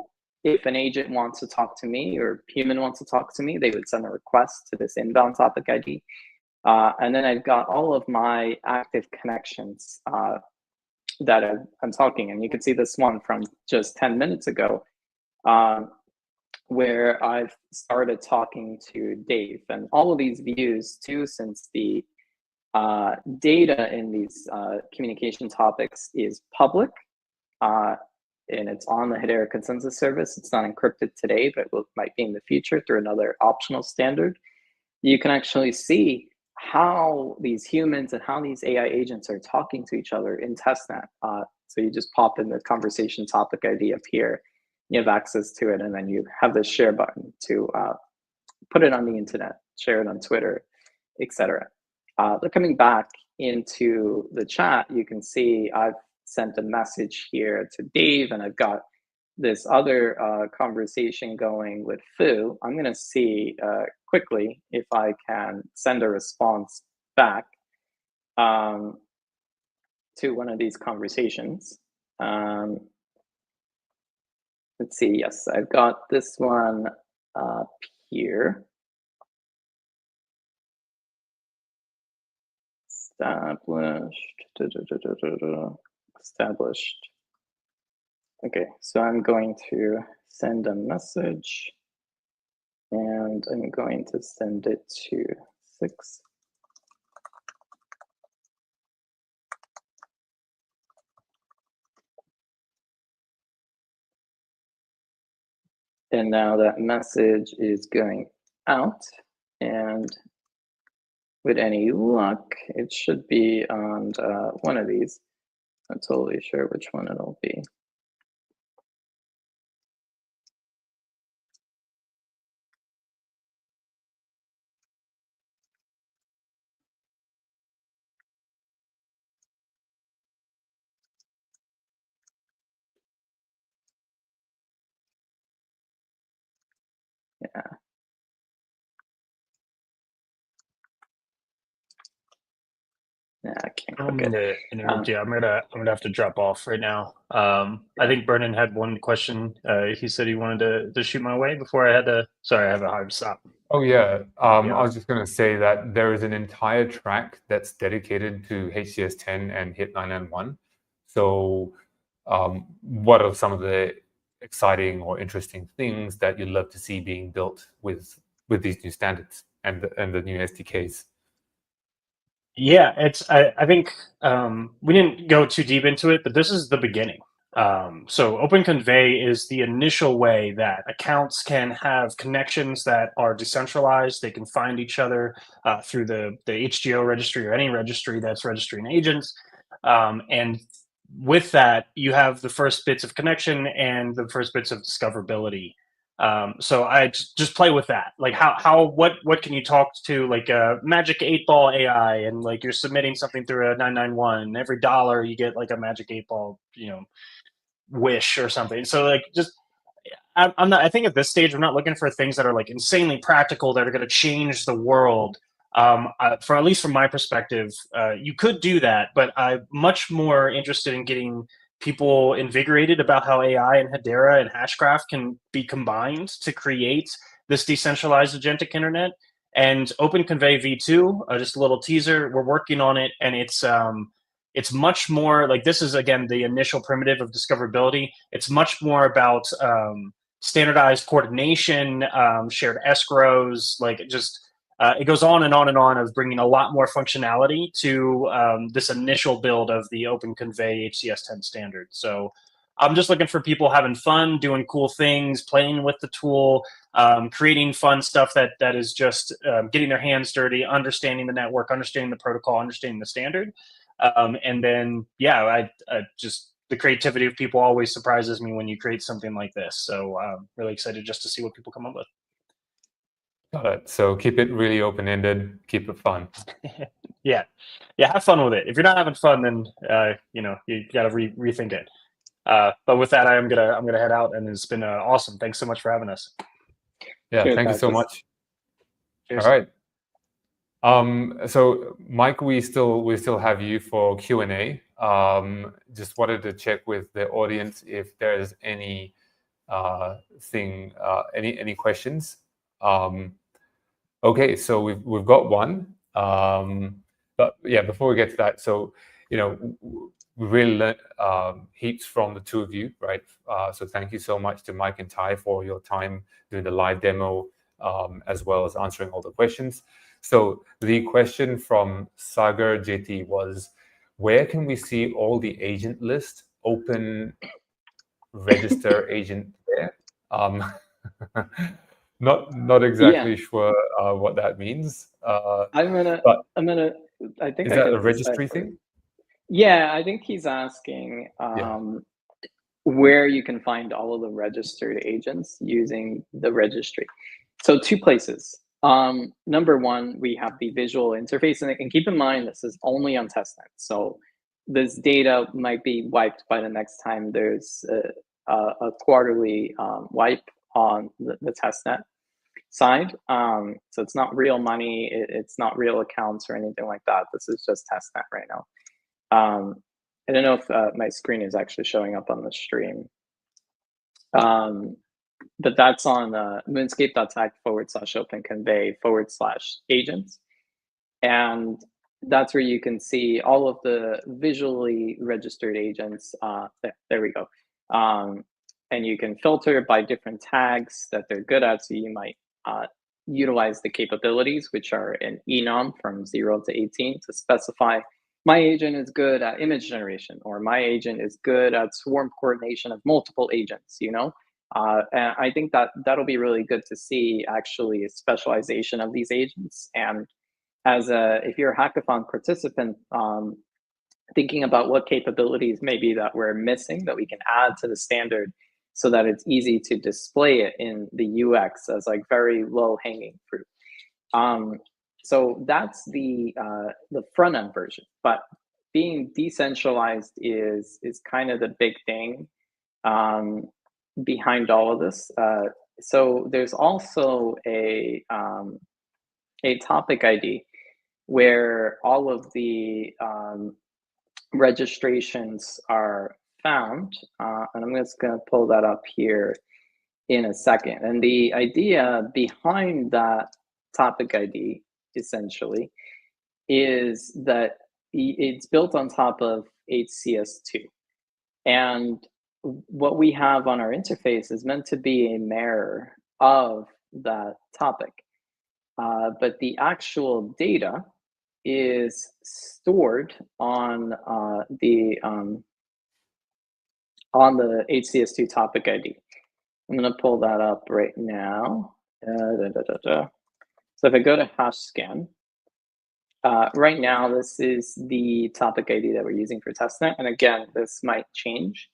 if an agent wants to talk to me or human wants to talk to me, they would send a request to this inbound topic ID. And then I've got all of my active connections that I'm talking. And you can see this one from just 10 minutes ago, where I've started talking to Dave. And all of these views too, since the data in these communication topics is public, and it's on the Hedera consensus service. It's not encrypted today, but might be in the future through another optional standard. You can actually see how these humans and how these AI agents are talking to each other in testnet. So you just pop in the conversation topic ID up here, you have access to it, and then you have the share button to put it on the internet, share it on Twitter, etc. But coming back into the chat, you can see I've sent a message here to Dave, and I've got this other conversation going with Fu. I'm going to see quickly if I can send a response back to one of these conversations. Let's see. Yes, I've got this one up here. Established. Okay, so I'm going to send a message, and I'm going to send it to 6. And now that message is going out, and with any luck, it should be on one of these. I'm totally sure which one it'll be. Yeah. Yeah, I can't I don't click mean it. to interrupt you. I'm gonna have to drop off right now. I think Brennan had one question. He said he wanted to shoot my way before I had to. Sorry, I have a hard stop. Oh yeah, I was just going to say that there is an entire track that's dedicated to HCS-10 and HIP-991. So what are some of the exciting or interesting things that you'd love to see being built with these new standards and the new SDKs? Yeah, I think we didn't go too deep into it, but this is the beginning. So Open Convey is the initial way that accounts can have connections that are decentralized. They can find each other through the HGO registry or any registry that's registering agents. And with that, you have the first bits of connection and the first bits of discoverability. So I just play with that. Like what can you talk to, like a magic 8-ball AI, and like you're submitting something through a 991, and every dollar you get like a magic 8-ball, wish or something. So like just I'm not. I think at this stage, we're not looking for things that are like insanely practical that are going to change the world. For at least from my perspective, you could do that, but I'm much more interested in getting people invigorated about how AI and Hedera and Hashgraph can be combined to create this decentralized agentic internet. And OpenConvey v2, just a little teaser. We're working on it, and it's much more like, this is again the initial primitive of discoverability. It's much more about standardized coordination, shared escrows, like just it goes on and on and on of bringing a lot more functionality to this initial build of the OpenConvey HCS-10 standard. So I'm just looking for people having fun, doing cool things, playing with the tool, creating fun stuff that is just getting their hands dirty, understanding the network, understanding the protocol, understanding the standard. And then, yeah, I just the creativity of people always surprises me when you create something like this. So really excited just to see what people come up with. Got it. So keep it really open-ended, keep it fun. Yeah, have fun with it. If you're not having fun, then you got to rethink it. But with that, I'm gonna head out, and it's been awesome. Thanks so much for having us. Yeah, Cheers, thank you so Patches. much. Cheers. All right. So Mike, we still have you for Q&A. Just wanted to check with the audience if there's any any questions. Okay, so we've got one. But yeah, before we get to that, so we really learned heaps from the two of you, right? So thank you so much to Mike and Ty for your time doing the live demo, as well as answering all the questions. So the question from Sagar JT was, where can we see all the agent list open register agent there? Not exactly sure what that means. I think Is I that can a registry decipher. thing? Yeah, I think he's asking where you can find all of the registered agents using the registry. So two places. Number one, we have the visual interface, and keep in mind this is only on testnet. So this data might be wiped by the next time there's a quarterly wipe on the testnet side. So it's not real money, it's not real accounts or anything like that. This is just testnet right now. I don't know if my screen is actually showing up on the stream. But that's on moonscape.tech/open convey/agents. And that's where you can see all of the visually registered agents. There we go. And you can filter by different tags that they're good at. So you might utilize the capabilities, which are an enum from 0 to 18, to specify my agent is good at image generation, or my agent is good at swarm coordination of multiple agents, And I think that'll be really good to see actually a specialization of these agents. And if you're a hackathon participant, thinking about what capabilities maybe that we're missing that we can add to the standard so that it's easy to display it in the UX as like very low hanging fruit. So that's the front end version, but being decentralized is kind of the big thing behind all of this. So there's also a topic ID where all of the registrations are found, and I'm just going to pull that up here in a second. And the idea behind that topic ID essentially is that it's built on top of HCS-2. And what we have on our interface is meant to be a mirror of that topic. But the actual data is stored on the HCS-2 topic ID. I'm going to pull that up right now. So if I go to Hashscan, right now this is the topic ID that we're using for testnet. And again, this might change.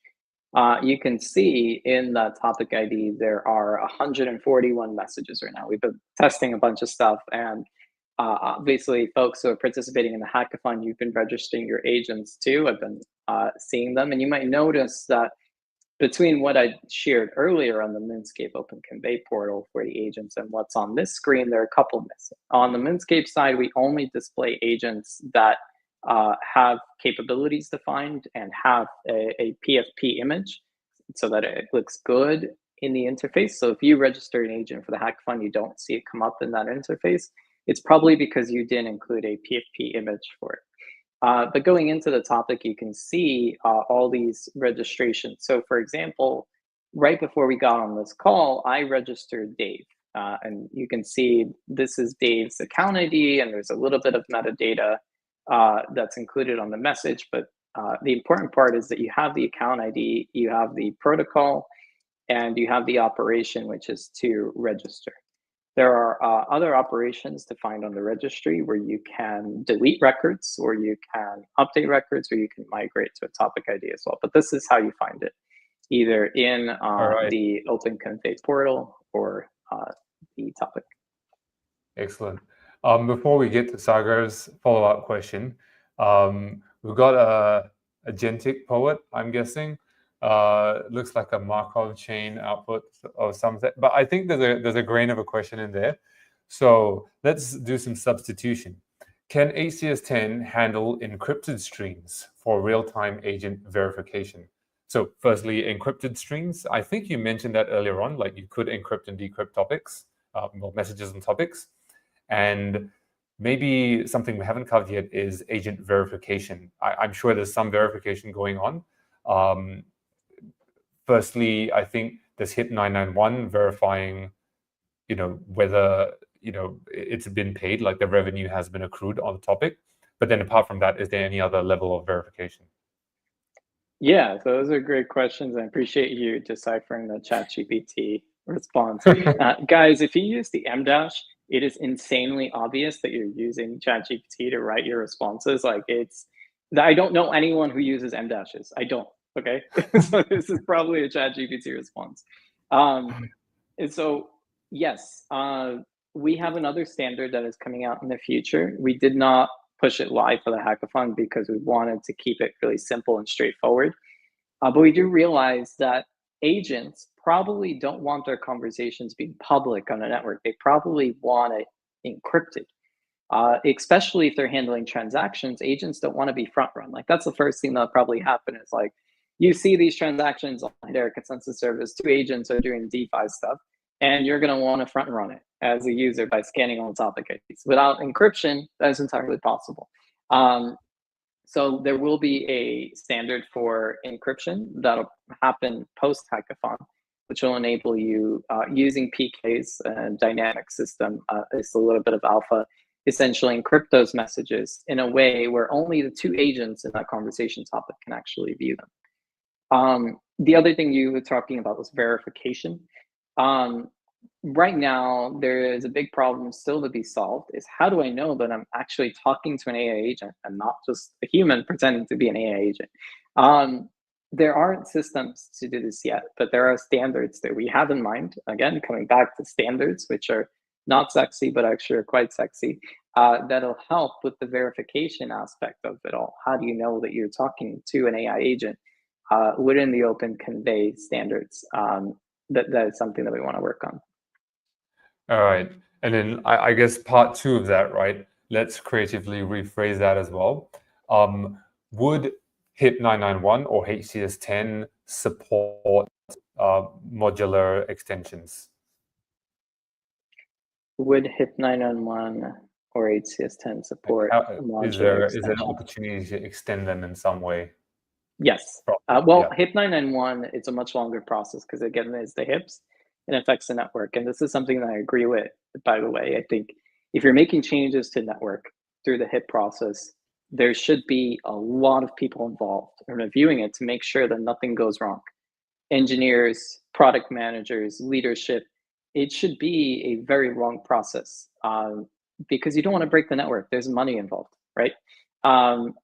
You can see in that topic ID, there are 141 messages right now. We've been testing a bunch of stuff, and obviously folks who are participating in the hackathon, you've been registering your agents too. I've been seeing them, and you might notice that between what I shared earlier on the Moonscape Open Convey portal for the agents and what's on this screen, there are a couple missing. On the Moonscape side, we only display agents that have capabilities defined and have a PFP image so that it looks good in the interface. So if you register an agent for the hackathon, you don't see it come up in that interface, it's probably because you didn't include a PFP image for it. But going into the topic, you can see all these registrations. So for example, right before we got on this call, I registered Dave. And you can see this is Dave's account ID, and there's a little bit of metadata that's included on the message. But the important part is that you have the account ID, you have the protocol, and you have the operation, which is to register. There are other operations defined on the registry where you can delete records, or you can update records, or you can migrate to a topic ID as well. But this is how you find it, either in right. the Open Convey portal or the topic. Excellent. Before we get to Sagar's follow-up question, we've got a agentic poet, I'm guessing. Looks like a Markov chain output or something, but I think there's a grain of a question in there. So let's do some substitution. Can HCS-10 handle encrypted streams for real-time agent verification? So firstly, encrypted streams. I think you mentioned that earlier on, like you could encrypt and decrypt topics, well, messages and topics. And maybe something we haven't covered yet is agent verification. I'm sure there's some verification going on. Firstly, I think there's HIP-991 verifying, whether, it's been paid, like the revenue has been accrued on the topic. But then apart from that, is there any other level of verification? Yeah, so those are great questions. I appreciate you deciphering the ChatGPT response. Guys, if you use the M dash, it is insanely obvious that you're using ChatGPT to write your responses. Like I don't know anyone who uses M dashes. I don't. Okay, so this is probably a ChatGPT response. And so yes, we have another standard that is coming out in the future. We did not push it live for the hackathon because we wanted to keep it really simple and straightforward. But we do realize that agents probably don't want their conversations being public on a network. They probably want it encrypted, especially if they're handling transactions. Agents don't want to be front run. Like that's the first thing that'll probably happen is like, you see these transactions on Hedera consensus service, 2 agents are doing DeFi stuff, and you're going to want to front run it as a user by scanning all the topic IDs. Without encryption, that is entirely possible. So there will be a standard for encryption that'll happen post hackathon, which will enable you using PKs, dynamic system. It's a little bit of alpha, essentially encrypt those messages in a way where only the 2 agents in that conversation topic can actually view them. The other thing you were talking about was verification. Right now, there is a big problem still to be solved is how do I know that I'm actually talking to an AI agent and not just a human pretending to be an AI agent? There aren't systems to do this yet, but there are standards that we have in mind. Again, coming back to standards, which are not sexy, but actually are quite sexy, that'll help with the verification aspect of it all. How do you know that you're talking to an AI agent within the Open Convey standards? That is something that we want to work on. All right. And then I guess part 2 of that, right? Let's creatively rephrase that as well. Would HIP-991 or HCS-10 support modular extensions? Would HIP-991 or HCS-10 support modular extensions? Is there an opportunity to extend them in some way? Yes. Well, HIP-991, it's a much longer process because again, it's the HIPs. It affects the network. And this is something that I agree with, by the way. I think if you're making changes to network through the HIP process, there should be a lot of people involved in reviewing it to make sure that nothing goes wrong. Engineers, product managers, leadership, it should be a very long process because you don't want to break the network. There's money involved, right?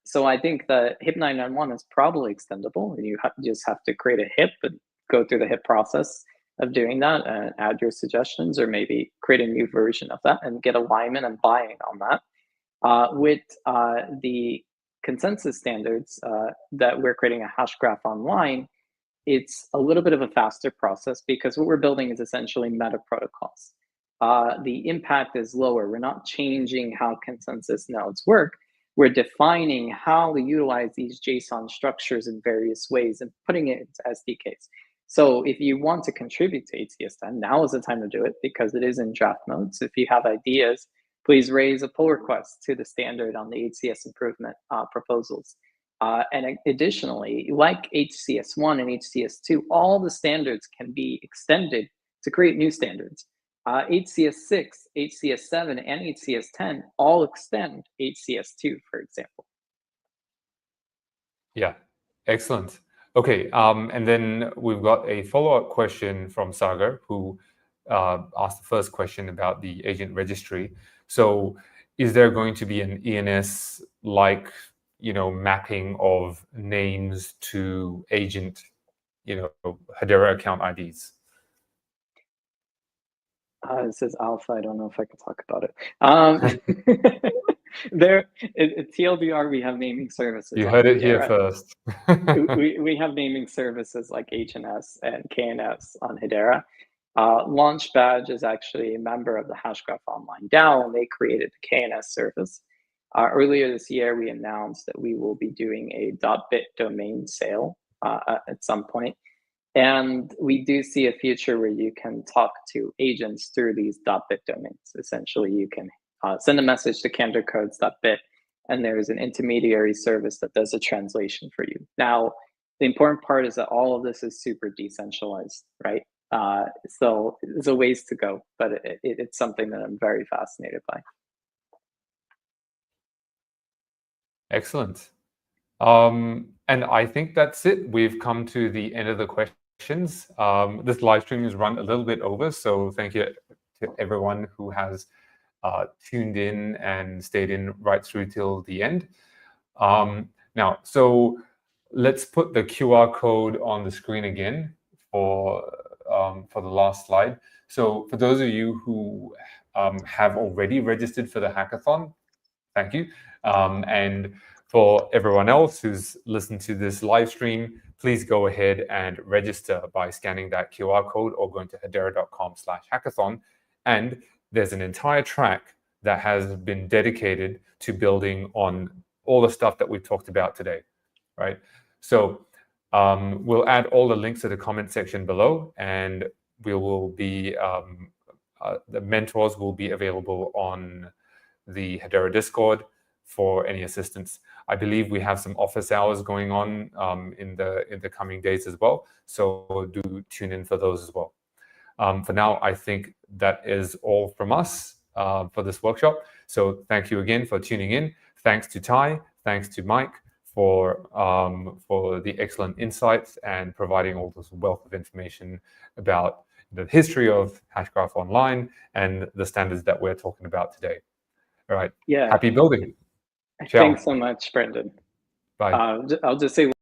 So I think the HIP-991 is probably extendable, and you just have to create a HIP and go through the HIP process of doing that and add your suggestions, or maybe create a new version of that and get alignment and buy-in on that. With the consensus standards that we're creating a Hashgraph Online, it's a little bit of a faster process because what we're building is essentially meta protocols. The impact is lower. We're not changing how consensus nodes work. We're defining how to utilize these JSON structures in various ways and putting it into SDKs. So if you want to contribute to HCS-10, now is the time to do it because it is in draft mode. So if you have ideas, please raise a pull request to the standard on the HCS improvement proposals. And additionally, like HCS-1 and HCS-2, all the standards can be extended to create new standards. HCS-6, HCS-7, and HCS-10 all extend HCS-2, for example. Yeah, excellent. Okay, and then we've got a follow-up question from Sagar, who ask the first question about the agent registry. So is there going to be an ENS like, mapping of names to agent, Hedera account IDs? This is alpha. I don't know if I can talk about it. At TLDR, we have naming services. You on heard it here Hedera. first. we have naming services like HNS and KNS on Hedera. Launchbadge is actually a member of the Hashgraph Online DAO, and they created the KNS service. Earlier this year, we announced that we will be doing a .bit domain sale at some point. And we do see a future where you can talk to agents through these .bit domains. Essentially, you can send a message to cantorcodes.bit, and there's an intermediary service that does a translation for you. Now, the important part is that all of this is super decentralized, right? So there's a ways to go, but it's something that I'm very fascinated by. Excellent. And I think that's it. We've come to the end of the questions. This live stream is run a little bit over, so thank you to everyone who has tuned in and stayed in right through till the end. Now, so let's put the QR code on the screen again for the last slide. So for those of you who have already registered for the hackathon, thank you. And for everyone else who's listened to this live stream, please go ahead and register by scanning that QR code or going to hedera.com/hackathon. And there's an entire track that has been dedicated to building on all the stuff that we've talked about today, right? So we'll add all the links to the comment section below, and we will be, the mentors will be available on the Hedera Discord for any assistance. I believe we have some office hours going on in the coming days as well, so do tune in for those as well. For now, I think that is all from us for this workshop. So thank you again for tuning in. Thanks to Ty, thanks to Mike for the excellent insights and providing all this wealth of information about the history of Hashgraph Online and the standards that we're talking about today. All right. Yeah. Happy building. Ciao. Thanks so much, Brendan. Bye. I'll just say